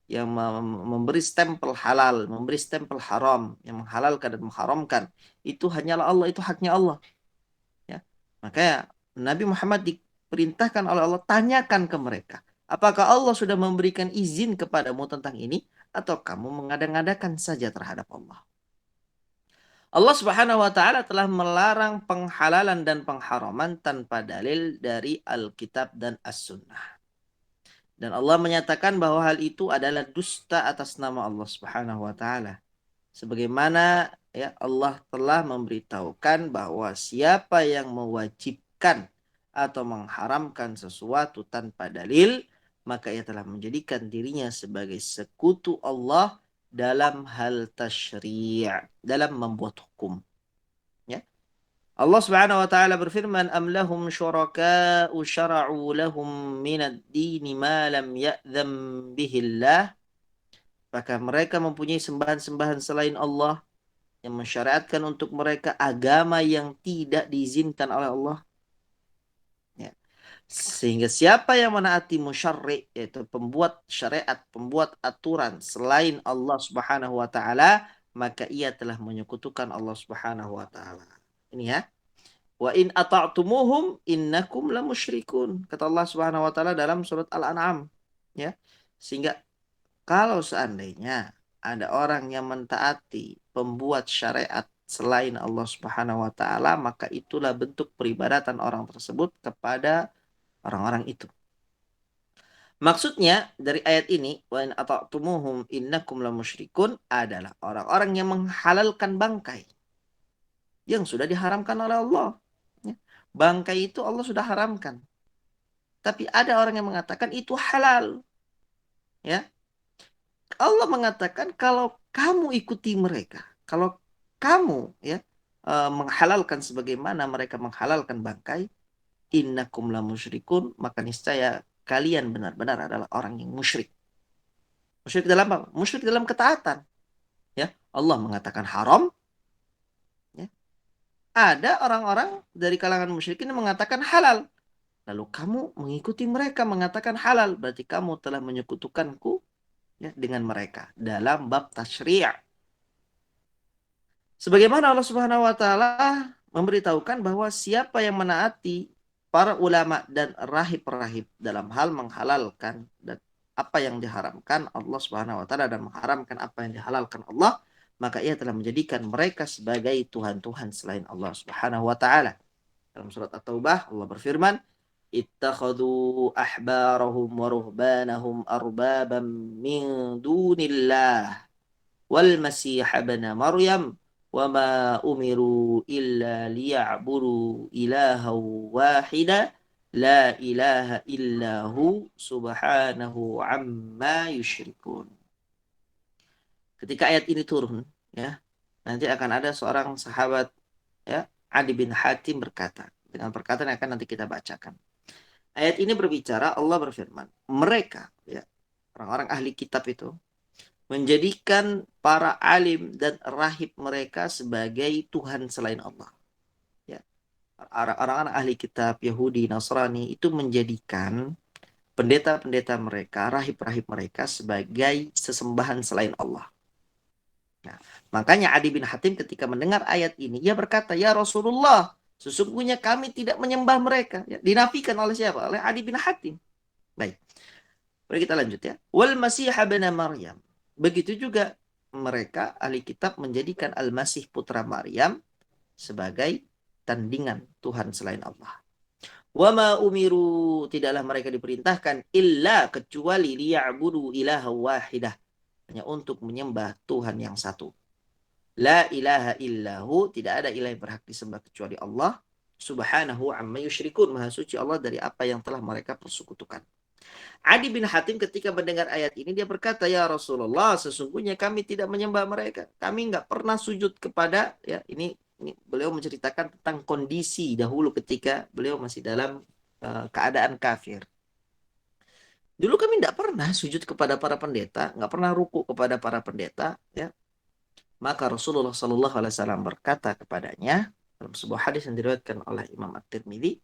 yang memberi stempel halal, memberi stempel haram, yang menghalalkan dan mengharamkan. Itu hanyalah Allah, itu haknya Allah. Ya. Makanya Nabi Muhammad diperintahkan oleh Allah, tanyakan ke mereka, apakah Allah sudah memberikan izin kepadamu tentang ini, atau kamu mengada-ngadakan saja terhadap Allah? Allah Subhanahu wa taala telah melarang penghalalan dan pengharaman tanpa dalil dari Alkitab dan As-Sunnah. Dan Allah menyatakan bahwa hal itu adalah dusta atas nama Allah Subhanahu wa taala. Sebagaimana ya Allah telah memberitahukan bahwa siapa yang mewajibkan atau mengharamkan sesuatu tanpa dalil, maka ia telah menjadikan dirinya sebagai sekutu Allah dalam hal tasyri', dalam membuat hukum. Ya. Allah Subhanahu wa taala berfirman, "Am lahum syuraka'u syara'u lahum minad dini ma lam ya'dzam bihillah." Apakah mereka mempunyai sembahan-sembahan selain Allah yang mensyariatkan untuk mereka agama yang tidak diizinkan oleh Allah? Ya. Sehingga siapa yang menaati musyarri', yaitu pembuat syariat, pembuat aturan selain Allah Subhanahu wa taala, maka ia telah menyekutukan Allah Subhanahu wa taala. Ini ya. Wa in ata'tumuhum innakum lamusyrikun. Kata Allah Subhanahu wa taala dalam surat Al-An'am, ya. Sehingga kalau seandainya ada orang yang mentaati pembuat syariat selain Allah Subhanahu wa taala, maka itulah bentuk peribadatan orang tersebut kepada orang-orang itu. Maksudnya dari ayat ini, wa in ata'tumuhum innakum lamusyrikun, adalah orang-orang yang menghalalkan bangkai yang sudah diharamkan oleh Allah. Ya. Bangkai itu Allah sudah haramkan. Tapi ada orang yang mengatakan itu halal. Ya. Allah mengatakan kalau kamu ikuti mereka, kalau kamu ya menghalalkan sebagaimana mereka menghalalkan bangkai, innakum la musyrikun, maka niscaya kalian benar-benar adalah orang yang musyrik. Musyrik dalam apa? Musyrik dalam ketaatan. Ya, Allah mengatakan haram. Ya. Ada orang-orang dari kalangan musyrikin yang mengatakan halal. Lalu kamu mengikuti mereka mengatakan halal, berarti kamu telah menyekutukanku ya, dengan mereka dalam bab tasyri'. Sebagaimana Allah Subhanahu wa taala memberitahukan bahwa siapa yang menaati para ulama dan rahib-rahib dalam hal menghalalkan dan apa yang diharamkan Allah Subhanahu wa taala dan mengharamkan apa yang dihalalkan Allah, maka ia telah menjadikan mereka sebagai tuhan-tuhan selain Allah Subhanahu wa taala. Dalam surat At-Taubah Allah berfirman, ittakhadhu ahbarahum wa ruhbanahum arbaban min dunillah wal masih ibn Maryam wa ma umiru illa liya'budu ilaha wahida la ilaha illahu subhanahu amma yusyrikun. Ketika ayat ini turun, ya, nanti akan ada seorang sahabat, ya, Adi bin Hatim berkata, dengan perkataan yang akan nanti kita bacakan. Ayat ini berbicara, Allah berfirman, mereka, ya, orang-orang ahli kitab itu, menjadikan para alim dan rahib mereka sebagai Tuhan selain Allah. Ya. Orang-orang ahli kitab Yahudi, Nasrani itu menjadikan pendeta-pendeta mereka, rahib-rahib mereka sebagai sesembahan selain Allah. Nah, makanya Adi bin Hatim ketika mendengar ayat ini, ia berkata, ya Rasulullah, sesungguhnya kami tidak menyembah mereka. Ya, dinafikan oleh siapa? Oleh Adi bin Hatim. Baik, mari kita lanjut ya. Wal Masih bin Maryam. Begitu juga mereka ahli kitab menjadikan Al-Masih putra Maryam sebagai tandingan Tuhan selain Allah. Wa ma umiru, tidaklah mereka diperintahkan illa kecuali liya'budu ilaha wahidah, hanya untuk menyembah Tuhan yang satu. La ilaha illahu, tidak ada ilah yang berhak disembah kecuali Allah. Subhanahu amma yusyrikun, maha suci Allah dari apa yang telah mereka persekutukan. Adi bin Hatim ketika mendengar ayat ini dia berkata, ya Rasulullah, sesungguhnya kami tidak menyembah mereka. Kami nggak pernah sujud kepada, ya ini beliau menceritakan tentang kondisi dahulu ketika beliau masih dalam keadaan kafir. Dulu kami tidak pernah sujud kepada para pendeta, nggak pernah ruku kepada para pendeta, ya. Maka Rasulullah Shallallahu Alaihi Wasallam berkata kepadanya dalam sebuah hadis yang diriwayatkan oleh Imam At-Tirmidzi,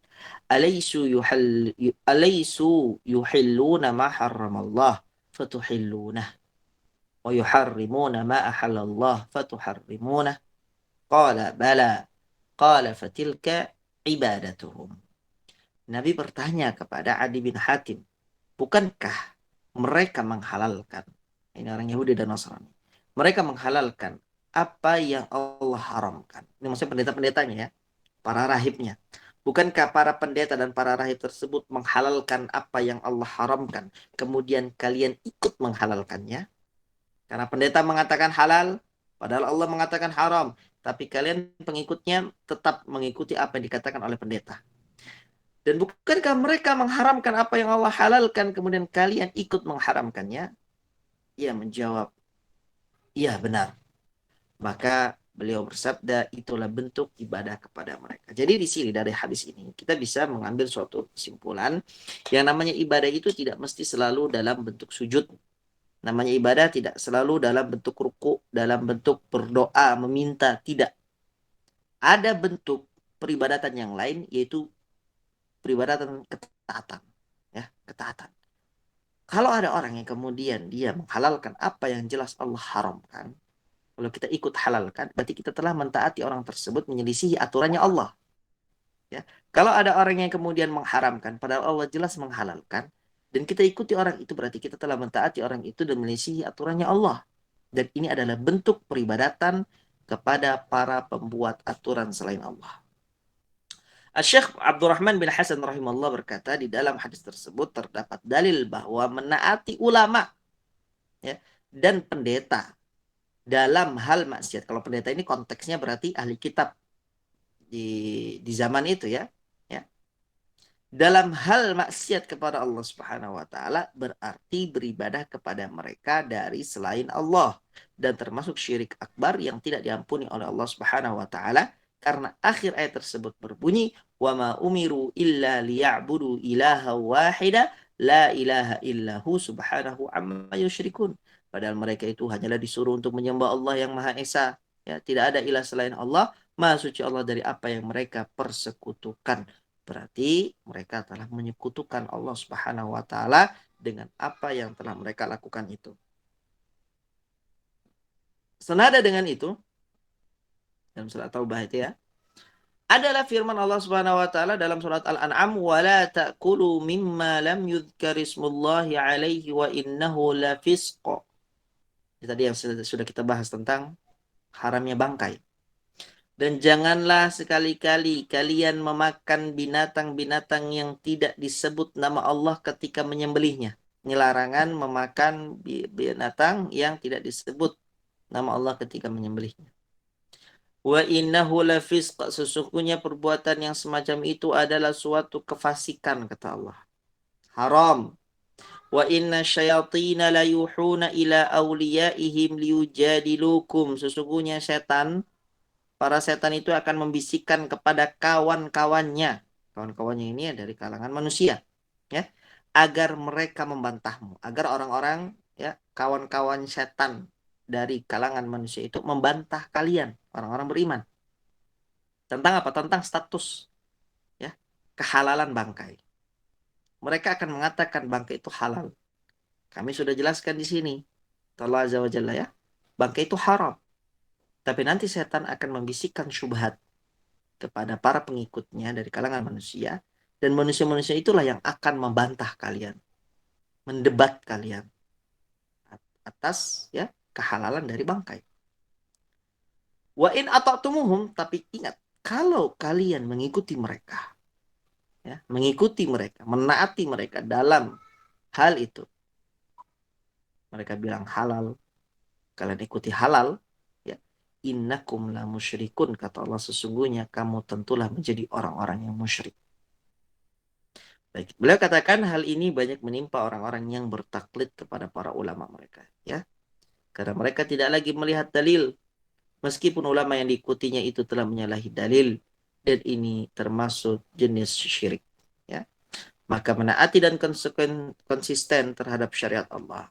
Alaysu yuhilluna ma harramallah fatuhillunah wa yuharrimuna ma ahallallah fatuharrimunah. Qala bala. Qala fatilka ibadatuhum. Nabi bertanya kepada Adi bin Hatim, bukankah mereka menghalalkan, ini orang Yahudi dan Nasrani, mereka menghalalkan apa yang Allah haramkan. Ini maksudnya pendeta-pendetanya ya, para rahibnya. Bukankah para pendeta dan para rahib tersebut menghalalkan apa yang Allah haramkan, kemudian kalian ikut menghalalkannya? Karena pendeta mengatakan halal, padahal Allah mengatakan haram. Tapi kalian pengikutnya tetap mengikuti apa yang dikatakan oleh pendeta. Dan bukankah mereka mengharamkan apa yang Allah halalkan, kemudian kalian ikut mengharamkannya? Ia menjawab, iya benar. Maka beliau bersabda, itulah bentuk ibadah kepada mereka. Jadi di sini dari hadis ini kita bisa mengambil suatu kesimpulan yang namanya ibadah itu tidak mesti selalu dalam bentuk sujud. Namanya ibadah tidak selalu dalam bentuk ruku, dalam bentuk berdoa, meminta, tidak. Ada bentuk peribadatan yang lain, yaitu peribadatan ketaatan. Ya, ketaatan. Kalau ada orang yang kemudian dia menghalalkan apa yang jelas Allah haramkan, kalau kita ikut halalkan, berarti kita telah mentaati orang tersebut menyelisihi aturannya Allah. Ya. Kalau ada orang yang kemudian mengharamkan, padahal Allah jelas menghalalkan, dan kita ikuti orang itu, berarti kita telah mentaati orang itu dan menyelisihi aturannya Allah. Dan ini adalah bentuk peribadatan kepada para pembuat aturan selain Allah. Syekh Abdurrahman bin Hasan rahimahullah berkata, di dalam hadis tersebut terdapat dalil bahwa menaati ulama, ya, dan pendeta dalam hal maksiat. Kalau pendeta ini konteksnya berarti ahli kitab di zaman itu ya. Dalam hal maksiat kepada Allah Subhanahu wa taala berarti beribadah kepada mereka dari selain Allah, dan termasuk syirik akbar yang tidak diampuni oleh Allah Subhanahu wa taala, karena akhir ayat tersebut berbunyi, wa ma umiru illa liya'budu ilaha wahida la ilaha illahu subhanahu amma yusyrikun. Padahal mereka itu hanyalah disuruh untuk menyembah Allah yang Maha Esa, ya, tidak ada ilah selain Allah, Maha suci Allah dari apa yang mereka persekutukan. Berarti mereka telah menyekutukan Allah Subhanahu wa taala dengan apa yang telah mereka lakukan itu. Senada dengan itu, dalam surat Taubah itu ya, adalah firman Allah Subhanahu wa taala dalam surat Al-An'am, wala ta'kulu mimma lam yuzkar ismullahi alaihi wa innahu lafisq. Tadi yang sudah kita bahas tentang haramnya bangkai. Dan janganlah sekali-kali kalian memakan binatang-binatang yang tidak disebut nama Allah ketika menyembelihnya. Ini larangan memakan binatang yang tidak disebut nama Allah ketika menyembelihnya. Wa innahu lafisq, sesungguhnya perbuatan yang semacam itu adalah suatu kefasikan, kata Allah. Haram. Wa inna syayatina la yuhuna ila awliyaihim liyujadilukum, sesungguhnya para setan itu akan membisikkan kepada kawan-kawannya. Kawan-kawannya ini dari kalangan manusia. ya, agar mereka membantahmu, agar orang-orang, ya, kawan-kawan setan dari kalangan manusia itu membantah kalian orang-orang beriman tentang apa? Tentang status, ya, kehalalan bangkai. Mereka akan mengatakan bangkai itu halal. Kami sudah jelaskan di sini. Allah Azza wa Jalla, ya. Bangkai itu haram. Tapi nanti setan akan membisikkan syubhat kepada para pengikutnya dari kalangan manusia. Dan manusia-manusia itulah yang akan membantah kalian. Mendebat kalian. Atas, ya, kehalalan dari bangkai. Wa in ata'tumuhum, tapi ingat, kalau kalian mengikuti mereka, ya, mengikuti mereka, menaati mereka dalam hal itu. Mereka bilang halal, kalian ikuti halal, ya. Innakum la musyrikun, kata Allah, sesungguhnya kamu tentulah menjadi orang-orang yang musyrik. Baik. Beliau katakan hal ini banyak menimpa orang-orang yang bertaklid kepada para ulama mereka, ya. Karena mereka tidak lagi melihat dalil, meskipun ulama yang diikutinya itu telah menyalahi dalil, dan ini termasuk jenis syirik, ya. Maka menaati dan konsisten terhadap syariat Allah,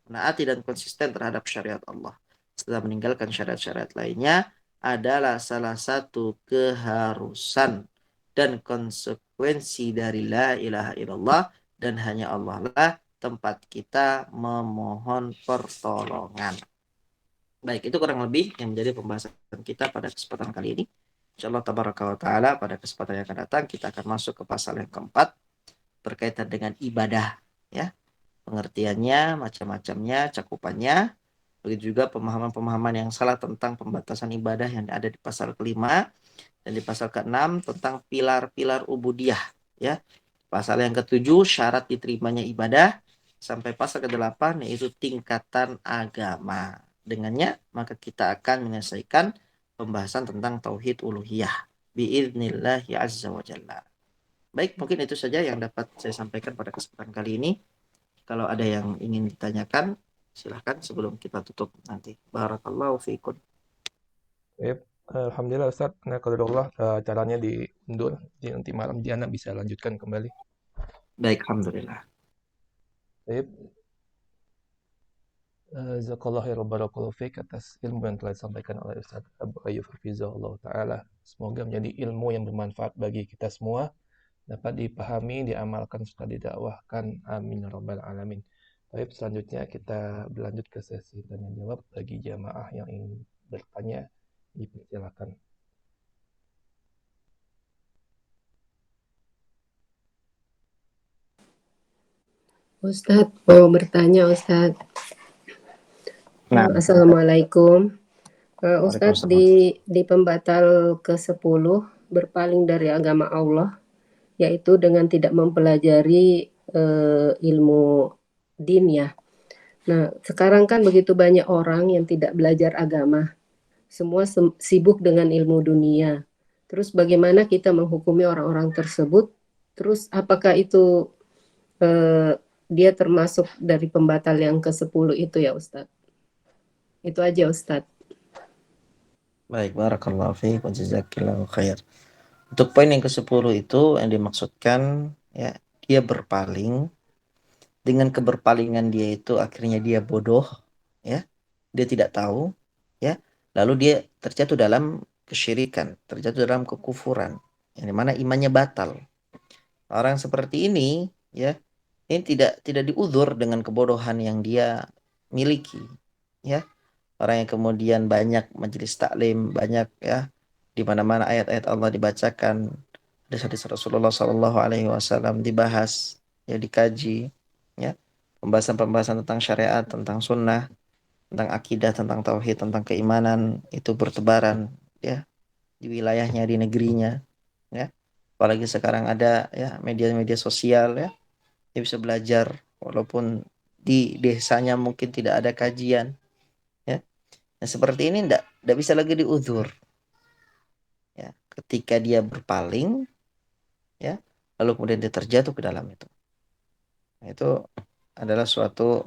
menaati dan konsisten terhadap syariat Allah setelah meninggalkan syariat-syariat lainnya adalah salah satu keharusan dan konsekuensi dari la ilaha illallah, dan hanya Allah lah tempat kita memohon pertolongan. Baik, itu kurang lebih yang menjadi pembahasan kita pada kesempatan kali ini. Insyaallah tabaraka wa ta'ala pada kesempatan yang akan datang kita akan masuk ke pasal yang keempat berkaitan dengan ibadah, ya. Pengertiannya, macam-macamnya, cakupannya. Begitu juga pemahaman-pemahaman yang salah tentang pembatasan ibadah yang ada di pasal kelima dan di pasal keenam tentang pilar-pilar ubudiyah, ya. Pasal yang ketujuh syarat diterimanya ibadah, sampai pasal ke-8 yaitu tingkatan agama. Dengannya maka kita akan menyelesaikan pembahasan tentang tauhid uluhiyah biidznillah azza wa jalla. Baik, mungkin itu saja yang dapat saya sampaikan pada kesempatan kali ini. Kalau ada yang ingin ditanyakan, silahkan sebelum kita tutup nanti. Barakallahu fiikum. Baik, alhamdulillah Ustaz, karena qadarullah caranya diundur, jadi nanti malam Diana bisa lanjutkan kembali. Baik, alhamdulillah. Baik. Jazakallahu khairan barakallahu fiik atas ilmu yang telah disampaikan oleh Ustaz Abu Ayyub Hafizahullah Ta'ala. Semoga menjadi ilmu yang bermanfaat bagi kita semua, dapat dipahami, diamalkan, serta didakwahkan. Amin ya rabbal alamin. Baik, selanjutnya kita berlanjut ke sesi tanya jawab bagi jamaah yang ingin bertanya, dipersilakan. Ustadz, mau bertanya Ustadz. Nah, Assalamualaikum. Ustadz, Waalaikumsalam. di pembatal ke-10 berpaling dari agama Allah, yaitu dengan tidak mempelajari ilmu din, ya. Nah, sekarang kan begitu banyak orang yang tidak belajar agama. Semua sibuk dengan ilmu dunia. Terus bagaimana kita menghukumi orang-orang tersebut? Terus apakah itu dia termasuk dari pembatal yang ke-10 itu ya Ustadz? Itu aja Ustadz. Baik, barakallahu fiik wa jazakillahu khair. Untuk poin yang ke-10 itu yang dimaksudkan, ya, dia berpaling. Dengan keberpalingan dia itu akhirnya dia bodoh, ya. Dia tidak tahu, ya. Lalu dia terjatuh dalam kesyirikan, terjatuh dalam kekufuran, yang dimana imannya batal. Orang seperti ini, ya, ini tidak diuzur dengan kebodohan yang dia miliki, ya. Orang yang kemudian banyak majelis taklim, banyak, ya, di mana-mana ayat-ayat Allah dibacakan, hadis-hadis Rasulullah SAW dibahas, ya, dikaji, ya, pembahasan-pembahasan tentang syariat, tentang sunnah, tentang akidah, tentang tauhid, tentang keimanan itu bertebaran, ya, di wilayahnya, di negerinya, ya. Apalagi sekarang ada, ya, media-media sosial, ya, dia bisa belajar walaupun di desanya mungkin tidak ada kajian, ya. Nah, seperti ini tidak bisa lagi diuzur, ya, ketika dia berpaling, ya, lalu kemudian dia terjatuh ke dalam itu. Nah, itu adalah suatu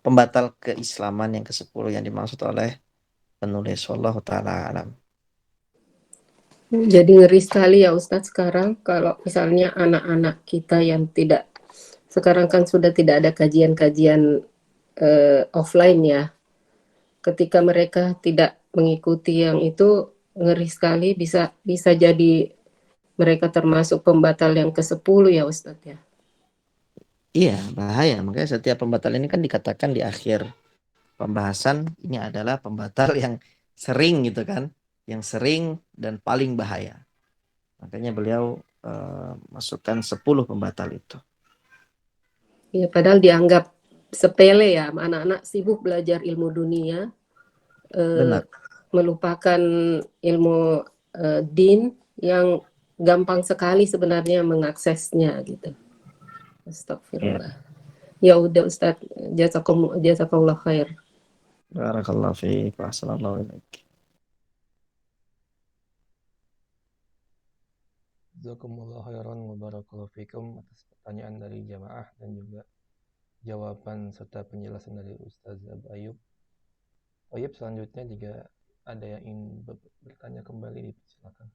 pembatal keislaman yang ke-10 yang dimaksud oleh penulis. Wallahu ta'ala alam. Jadi ngeri sekali ya Ustadz sekarang kalau misalnya anak-anak kita yang tidak, sekarang kan sudah tidak ada kajian-kajian offline ya. Ketika mereka tidak mengikuti yang itu, ngeri sekali, bisa bisa jadi mereka termasuk pembatal yang ke-10 ya Ustadz ya. Iya, bahaya. Makanya setiap pembatal ini kan dikatakan di akhir pembahasan ini adalah pembatal yang sering gitu kan, yang sering dan paling bahaya. Makanya beliau masukkan 10 pembatal itu. Ya, padahal dianggap sepele ya, anak-anak sibuk belajar ilmu dunia, Benar. melupakan ilmu din yang gampang sekali sebenarnya mengaksesnya gitu. Ya. Astagfirullah. Ya udah Ustaz, jazakallah khair. Barakallahu fiik wa ahsanallahu ilaik. Jazakumullah khairan wa barakallahu fikum atas pertanyaan dari jamaah dan juga jawaban serta penjelasan dari Ustaz Abu Ayyub. Ayyub, selanjutnya jika ada yang ingin bertanya kembali, silakan.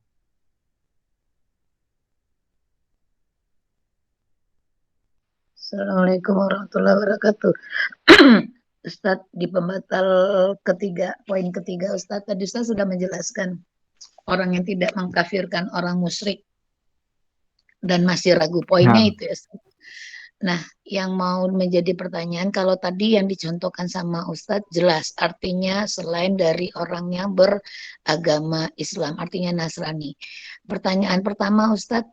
Assalamualaikum warahmatullahi wabarakatuh. Ustadz, di pembatal ketiga, poin ketiga Ustadz, tadi Ustadz sudah menjelaskan orang yang tidak mengkafirkan orang musyrik dan masih ragu, poinnya Nah. itu ya Ustadz. Nah, yang mau menjadi pertanyaan, kalau tadi yang dicontohkan sama Ustadz jelas, artinya selain dari orang yang beragama Islam, artinya Nasrani. Pertanyaan pertama Ustadz,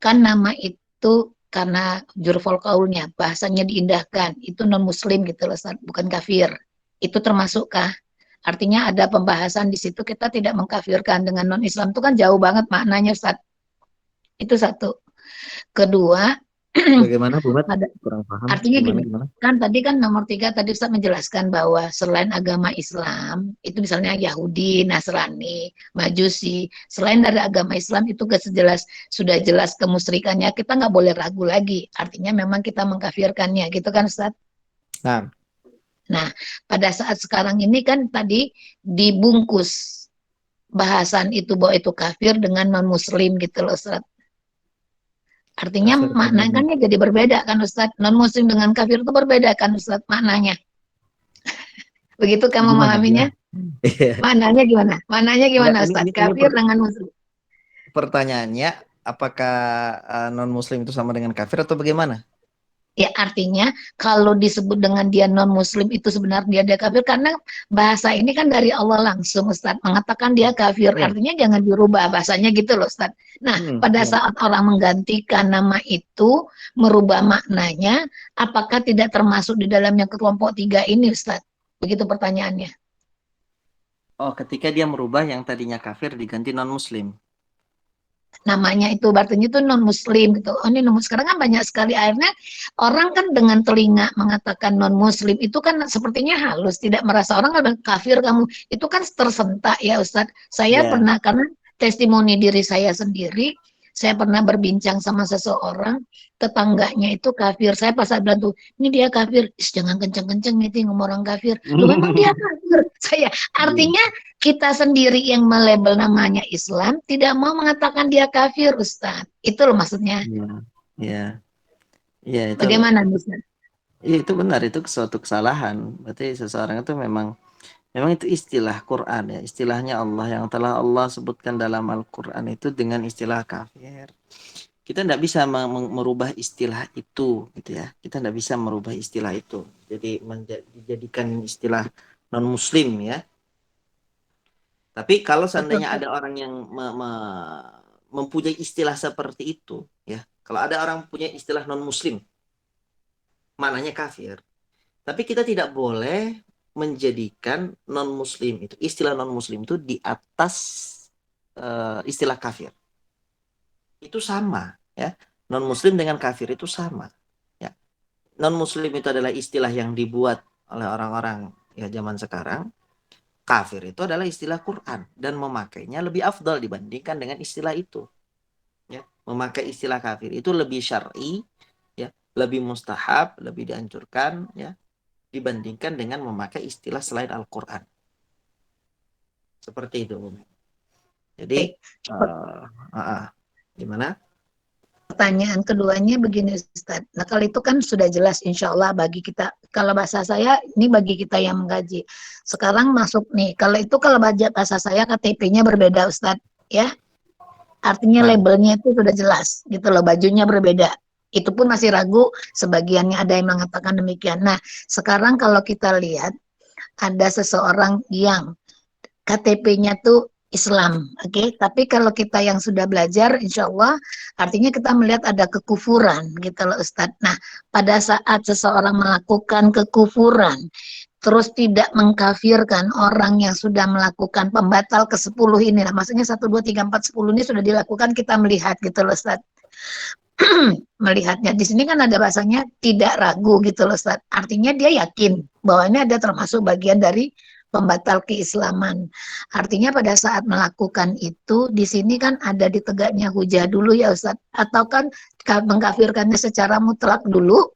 kan nama itu karena jurfol kaulnya, bahasanya diindahkan, itu non-muslim gitu loh Ustadz, bukan kafir. Itu termasukkah? Artinya ada pembahasan di situ, kita tidak mengkafirkan dengan non-Islam, itu kan jauh banget maknanya Ustadz. Itu satu. Kedua, Bagaimana Bu Mat? ada Kurang paham. artinya gini, Gimana? kan tadi kan nomor 3 tadi Ustaz menjelaskan bahwa selain agama Islam, itu misalnya Yahudi, Nasrani, Majusi, selain dari agama Islam itu sudah jelas kemusyrikannya, kita nggak boleh ragu lagi. Artinya memang kita mengkafirkannya, gitu kan Ustaz? Nah, Nah, pada saat sekarang ini kan tadi dibungkus bahasan itu bahwa itu kafir dengan non-muslim gitu loh Ustaz. Artinya kafir maknanya jadi berbeda kan Ustaz. Non-muslim dengan kafir itu berbeda kan Ustaz maknanya. Begitu kamu gimana? memahaminya? Iya. Maknanya gimana? Maknanya gimana Enggak, Ustaz? ini Kafir dengan muslim. pertanyaannya, apakah non-muslim itu sama dengan kafir atau bagaimana? Ya artinya kalau disebut dengan dia non-muslim itu sebenarnya dia kafir karena bahasa ini kan dari Allah langsung Ustaz mengatakan dia kafir. Iya. Artinya jangan dirubah bahasanya gitu loh Ustaz. Nah pada Iya. saat orang menggantikan nama itu merubah maknanya, apakah tidak termasuk di dalamnya kelompok 3 ini Ustaz? Begitu pertanyaannya. Oh, ketika dia merubah yang tadinya kafir diganti non-muslim. Namanya itu artinya itu non muslim gitu. Oh ini non muslim. Sekarang kan banyak sekali akhirnya orang kan dengan telinga mengatakan non muslim itu kan sepertinya halus, tidak merasa orang ada kafir kamu. Itu kan tersentak ya Ustadz. Saya Ya. pernah karena testimoni diri saya sendiri, saya pernah berbincang sama seseorang, tetangganya itu kafir. Saya pas bilang tuh, ini dia kafir. Jangan kenceng-kenceng nih ngomong orang kafir. Loh memang dia kafir. Saya artinya kita sendiri yang melabel namanya Islam tidak mau mengatakan dia kafir, Ustaz. Itu loh maksudnya. Iya. Iya, itu. Bagaimana, Ustaz? Iya, itu benar, itu suatu kesalahan. Berarti seseorang itu memang itu istilah Quran ya, istilahnya Allah yang telah Allah sebutkan dalam Al-Quran itu dengan istilah kafir. Kita tidak bisa merubah istilah itu, gitu ya. Kita tidak bisa merubah istilah itu. Jadi dijadikan istilah non-muslim ya. Tapi kalau seandainya ada orang yang mempunyai istilah seperti itu, ya. Kalau ada orang punya istilah non-muslim, maknanya kafir. Tapi kita tidak boleh menjadikan non-muslim itu, istilah non-muslim itu di atas istilah kafir. Itu sama, ya. Non-muslim dengan kafir itu sama, ya. Non-muslim itu adalah istilah yang dibuat oleh orang-orang ya zaman sekarang. Kafir itu adalah istilah Quran dan memakainya lebih afdal dibandingkan dengan istilah itu. Ya, memakai istilah kafir itu lebih syar'i, ya, lebih mustahab, lebih dianjurkan, ya, dibandingkan dengan memakai istilah selain Al-Quran. Seperti itu. Jadi Baik. gimana? Pertanyaan keduanya begini Ustaz. Nah kalau itu kan sudah jelas insya Allah bagi kita. Kalau bahasa saya ini bagi kita yang menggaji. Sekarang masuk nih. Kalau itu kalau bahasa saya KTP-nya berbeda Ustaz. Ya. Artinya Nah, labelnya itu sudah jelas. Gitu loh. Bajunya berbeda. Itu pun masih ragu. Sebagiannya ada yang mengatakan demikian. Nah sekarang kalau kita lihat. Ada seseorang yang KTP-nya tuh Islam, oke? Tapi kalau kita yang sudah belajar, insya Allah, artinya kita melihat ada kekufuran, gitu loh Ustadz. Nah, pada saat seseorang melakukan kekufuran, terus tidak mengkafirkan orang yang sudah melakukan pembatal ke-10 ini, nah, maksudnya 1, 2, 3, 4, 10 ini sudah dilakukan, kita melihat, gitu loh Ustadz. Melihatnya, di sini kan ada bahasanya tidak ragu, gitu loh Ustadz. Artinya dia yakin bahwa ini ada termasuk bagian dari pembatal keislaman. Artinya pada saat melakukan itu, di sini kan ada ditegaknya hujah dulu ya Ustaz. Atau kan mengkafirkannya secara mutlak dulu,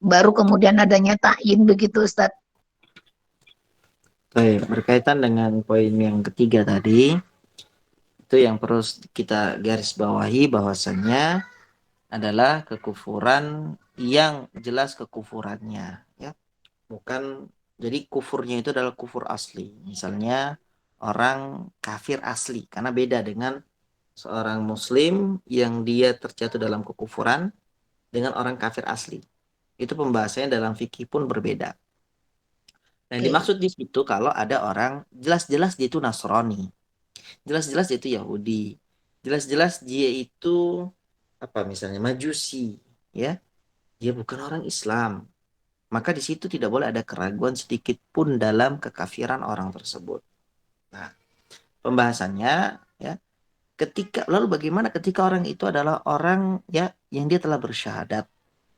baru kemudian adanya ta'yin begitu Ustaz. Baik, berkaitan dengan poin yang ketiga tadi, itu yang perlu kita garis bawahi bahwasannya adalah kekufuran yang jelas kekufurannya, ya. Bukan, jadi kufurnya itu adalah kufur asli. Misalnya orang kafir asli, karena beda dengan seorang muslim yang dia terjatuh dalam kekufuran dengan orang kafir asli. Itu pembahasannya dalam fikih pun berbeda. Nah, yang dimaksud di situ kalau ada orang jelas-jelas dia itu Nasrani, jelas-jelas dia itu Yahudi, jelas-jelas dia itu apa misalnya Majusi, ya, dia bukan orang Islam. Maka di situ tidak boleh ada keraguan sedikit pun dalam kekafiran orang tersebut. Nah, pembahasannya ya, lalu bagaimana ketika orang itu adalah orang ya yang dia telah bersyahadat,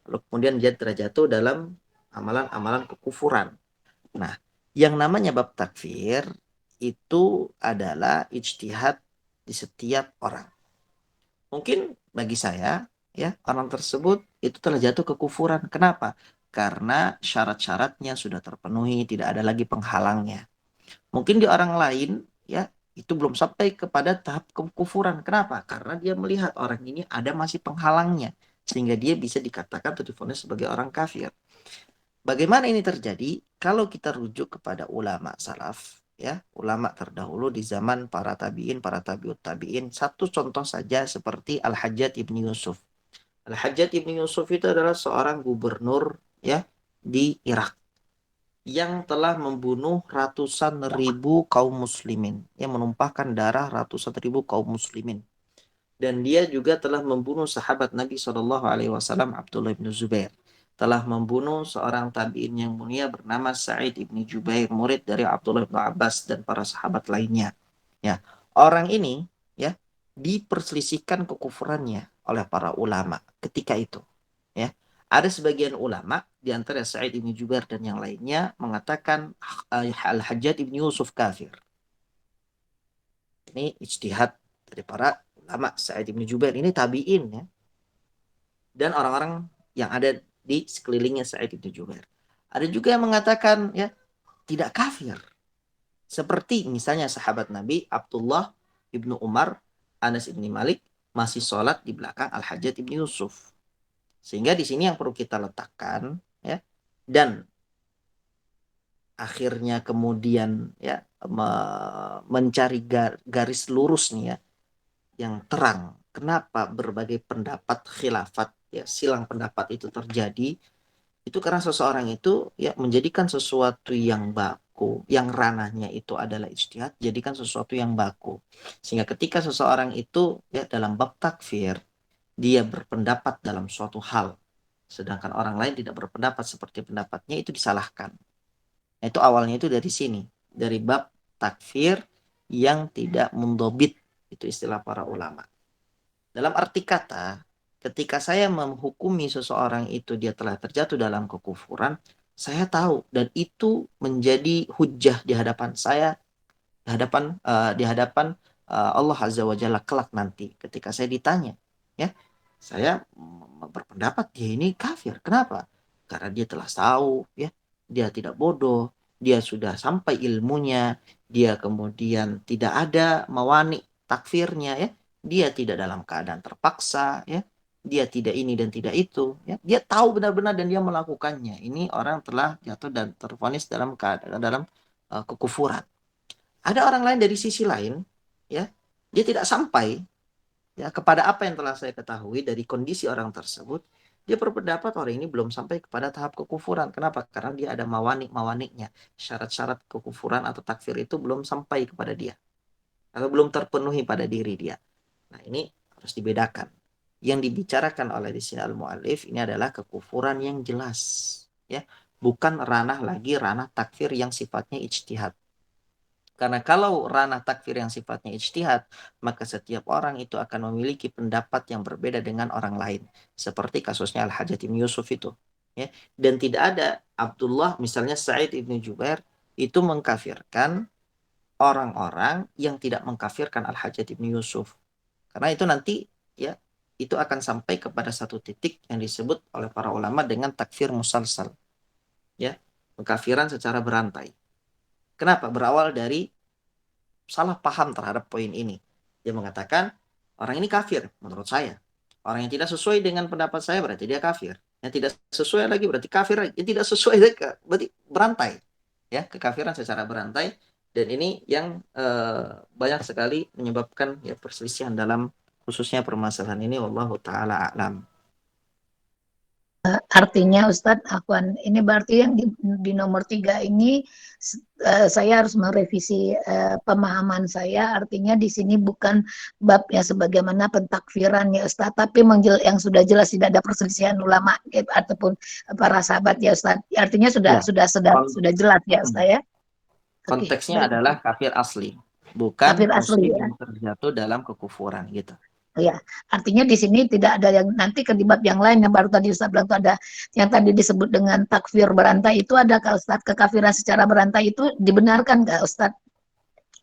lalu kemudian dia terjatuh dalam amalan-amalan kekufuran. Nah, yang namanya bab takfir itu adalah ijtihad di setiap orang. Mungkin bagi saya ya orang tersebut itu telah jatuh ke kufuran. Kenapa? Karena syarat-syaratnya sudah terpenuhi, tidak ada lagi penghalangnya. Mungkin di orang lain ya itu belum sampai kepada tahap kekufuran. Kenapa? Karena dia melihat orang ini ada masih penghalangnya sehingga dia bisa dikatakan atau divonis sebagai orang kafir. Bagaimana ini terjadi? Kalau kita rujuk kepada ulama salaf, ya, ulama terdahulu di zaman para tabi'in, para tabi'ut tabi'in, satu contoh saja seperti Al-Hajjaj ibn Yusuf. Al-Hajjaj ibn Yusuf itu adalah seorang gubernur ya di Irak yang telah membunuh ratusan ribu kaum muslimin, yang menumpahkan darah ratusan ribu kaum muslimin. Dan dia juga telah membunuh sahabat Nabi SAW Abdullah bin Zubair. Telah membunuh seorang tabi'in yang mulia bernama Sa'id ibn Jubair, murid dari Abdullah bin Abbas dan para sahabat lainnya. Ya, orang ini ya diperselisihkan kekufurannya oleh para ulama ketika itu. Ya, ada sebagian ulama di antara Sa'id ibn Jubair dan yang lainnya mengatakan Al-Hajjaj ibn Yusuf kafir. Ini ijtihad dari para ulama. Sa'id ibn Jubair ini tabi'in ya. Dan orang-orang yang ada di sekelilingnya Sa'id ibn Jubair. Ada juga yang mengatakan ya tidak kafir. Seperti misalnya sahabat Nabi Abdullah ibnu Umar, Anas ibn Malik masih sholat di belakang Al-Hajjaj ibn Yusuf. Sehingga di sini yang perlu kita letakkan ya, dan akhirnya kemudian ya mencari garis lurus nih ya yang terang. Kenapa berbagai pendapat khilafat ya silang pendapat itu terjadi? Itu karena seseorang itu ya menjadikan sesuatu yang baku, yang ranahnya itu adalah ijtihad, jadikan sesuatu yang baku. Sehingga ketika seseorang itu ya dalam bab takfir, dia berpendapat dalam suatu hal, sedangkan orang lain tidak berpendapat seperti pendapatnya, itu disalahkan. Nah, itu awalnya itu dari sini, dari bab takfir yang tidak mundobit, itu istilah para ulama. Dalam arti kata, ketika saya menghukumi seseorang itu dia telah terjatuh dalam kekufuran, saya tahu dan itu menjadi hujjah di hadapan saya, di hadapan Allah Azza wa Jalla kelak nanti ketika saya ditanya, ya. Saya berpendapat dia ini kafir. Kenapa? Karena dia telah tahu, ya. Dia tidak bodoh, dia sudah sampai ilmunya, dia kemudian tidak ada mawani takfirnya ya. Dia tidak dalam keadaan terpaksa ya. Dia tidak ini dan tidak itu ya. Dia tahu benar-benar dan dia melakukannya. Ini orang telah jatuh dan tervonis dalam keadaan kekufuran. Ada orang lain dari sisi lain ya. Dia tidak sampai ya kepada apa yang telah saya ketahui dari kondisi orang tersebut. Dia berpendapat orang ini belum sampai kepada tahap kekufuran. Kenapa? Karena dia ada mawanik-mawaniknya. Syarat-syarat kekufuran atau takfir itu belum sampai kepada dia. Atau belum terpenuhi pada diri dia. Nah, ini harus dibedakan. Yang dibicarakan oleh di sini al-mu'allif ini adalah kekufuran yang jelas. Ya, bukan ranah takfir yang sifatnya ijtihad. Karena kalau ranah takfir yang sifatnya ijtihad, maka setiap orang itu akan memiliki pendapat yang berbeda dengan orang lain. Seperti kasusnya Al-Hajjaj bin Yusuf itu. Ya. Dan tidak ada Abdullah, misalnya Sa'id ibn Jubair, itu mengkafirkan orang-orang yang tidak mengkafirkan Al-Hajjaj bin Yusuf. Karena itu nanti ya itu akan sampai kepada satu titik yang disebut oleh para ulama dengan takfir musalsal. Ya, pengkafiran secara berantai. Kenapa? Berawal dari salah paham terhadap poin ini. Dia mengatakan, orang ini kafir menurut saya. Orang yang tidak sesuai dengan pendapat saya berarti dia kafir. Yang tidak sesuai lagi berarti kafir. Yang tidak sesuai berarti berantai. Ya, kekafiran secara berantai. Dan ini yang banyak sekali menyebabkan ya perselisihan dalam khususnya permasalahan ini. Wallahu ta'ala a'lam. Artinya Ustadz Afwan, ini berarti yang di nomor 3 ini saya harus merevisi pemahaman saya. Artinya di sini bukan bab ya sebagaimana pentakfiran ya Ustadz, tapi yang sudah jelas tidak ada perselisihan ulama ataupun para sahabat ya Ustadz. Artinya sudah jelas ya Ustadz ya. Konteksnya adalah kafir asli, bukan kafir asli yang terjatuh dalam kekufuran gitu. Ya, artinya di sini tidak ada yang nanti ke bab yang lain yang baru tadi Ustaz bilang itu ada yang tadi disebut dengan takfir berantai itu ada Kak Ustaz, kekafiran secara berantai itu dibenarkan nggak Ustaz?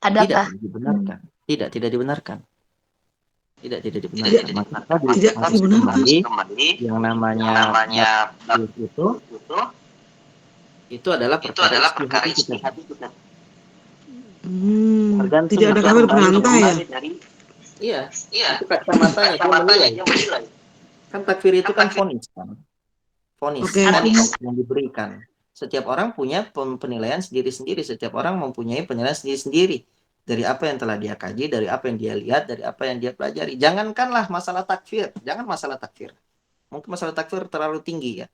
Adakah? Tidak dibenarkan. Tidak dibenarkan. Tidak dibenarkan. Maka harus kembali yang namanya itu adalah perkara ijtihad. Tidak ada kafir berantai ya? Iya. Itu kacamatanya menilai. Kan takfir itu kan vonis kan. Vonis yang diberikan. Setiap orang punya penilaian sendiri-sendiri. Setiap orang mempunyai penilaian sendiri-sendiri. Dari apa yang telah dia kaji, dari apa yang dia lihat, dari apa yang dia pelajari. Jangankanlah masalah takfir. Jangan masalah takfir. Mungkin masalah takfir terlalu tinggi ya.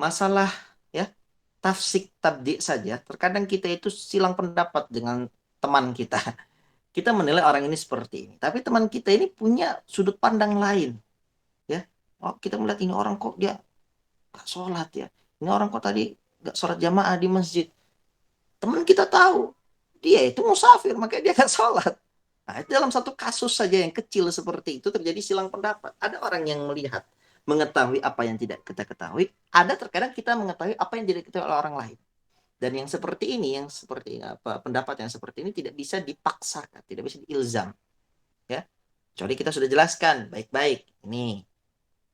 Masalah ya tafsik tabdi saja. Terkadang kita itu silang pendapat dengan teman kita. Kita menilai orang ini seperti ini. Tapi teman kita ini punya sudut pandang lain. Ya. Oh, kita melihat ini orang kok dia gak sholat ya. Ini orang kok tadi gak sholat jamaah di masjid. Teman kita tahu. Dia itu musafir, makanya dia gak sholat. Nah, itu dalam satu kasus saja yang kecil seperti itu terjadi silang pendapat. Ada orang yang melihat, mengetahui apa yang tidak kita ketahui. Ada terkadang kita mengetahui apa yang tidak diketahui oleh orang lain. Dan yang seperti ini, pendapat yang seperti ini tidak bisa dipaksakan, tidak bisa diilzam. Ya. Kecuali kita sudah jelaskan baik-baik. Ini,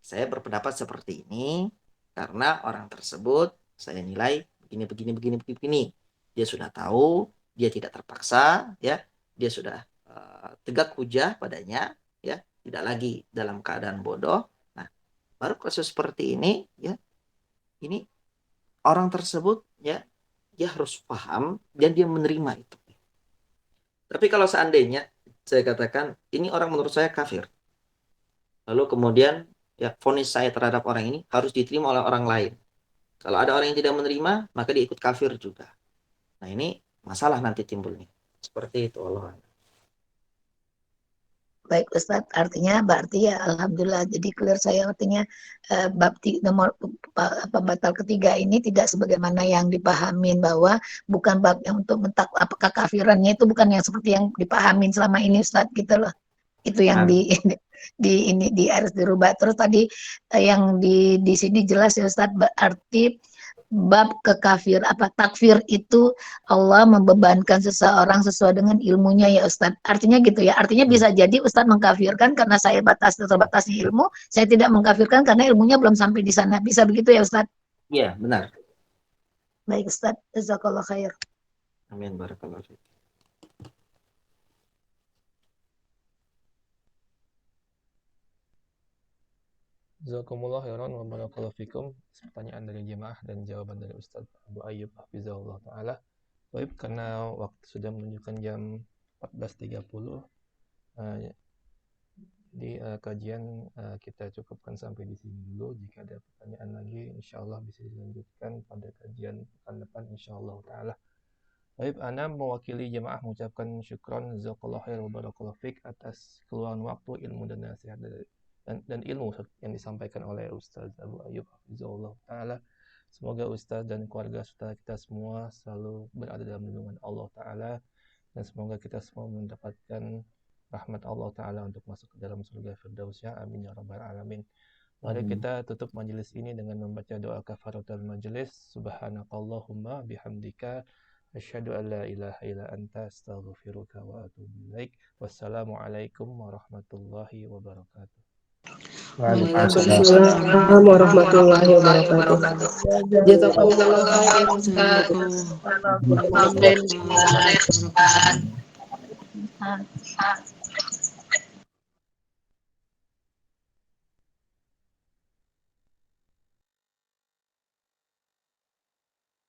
saya berpendapat seperti ini, karena orang tersebut, saya nilai begini. Dia sudah tahu, dia tidak terpaksa, ya. Dia sudah tegak hujah padanya, ya. Tidak lagi dalam keadaan bodoh. Nah, baru kasus seperti ini, ya. Ini orang tersebut, ya, dia harus paham dan dia menerima itu. Tapi kalau seandainya saya katakan ini orang menurut saya kafir, lalu kemudian ya vonis saya terhadap orang ini harus diterima oleh orang lain. Kalau ada orang yang tidak menerima, maka dia ikut kafir juga. Nah, ini masalah nanti timbulnya. Seperti itu Allah. Baik Ustadz, artinya berarti ya alhamdulillah jadi clear saya artinya bab nomor batal ketiga ini tidak sebagaimana yang dipahamin bahwa bukan bab yang untuk apakah kafirannya itu bukan yang seperti yang dipahamin selama ini Ustadz gitu loh. Itu yang di harus dirubah. Terus tadi yang di sini jelas ya Ustadz berarti bab takfir itu Allah membebankan seseorang sesuai dengan ilmunya ya Ustadz. Artinya gitu ya. Artinya bisa jadi Ustadz mengkafirkan karena saya terbatasnya ilmu, saya tidak mengkafirkan karena ilmunya belum sampai di sana. Bisa begitu ya Ustadz? Iya, benar. Baik Ustadz, jazakallah khair. Amin, barakallahu fiik. Jazakumullah khairan wa barakallahu fikum. Pertanyaan dari jemaah dan jawaban dari Ustaz Abu Ayyub hafizahullah taala. Baik, karena waktu sudah menunjukkan jam 14.30, jadi kajian kita cukupkan sampai di sini dulu. Jika ada pertanyaan lagi, insyaallah bisa dilanjutkan pada kajian pekan depan insyaallah taala. Baik, ana mewakili jemaah mengucapkan syukron jazakallahu khair wa barakallahu fik atas keluangan waktu, ilmu dan nasihat dan ilmu yang disampaikan oleh Ustaz Abu Ayyub hafizahullah taala. Semoga Ustaz dan keluarga serta kita semua selalu berada dalam lindungan Allah taala, dan semoga kita semua mendapatkan rahmat Allah taala untuk masuk ke dalam surga firdausnya. Amin ya rabbal alamin. Mari kita tutup majelis ini dengan membaca doa kafaratul majelis. Subhanakallahumma bihamdika asyhadu an la ilaha illa anta astaghfiruka wa atubu ilaik. Wassalamualaikum warahmatullahi wabarakatuh. Waalaikumsalam warahmatullahi wabarakatuh. Jazakumullah khairan Ustaz. Alhamdulillah.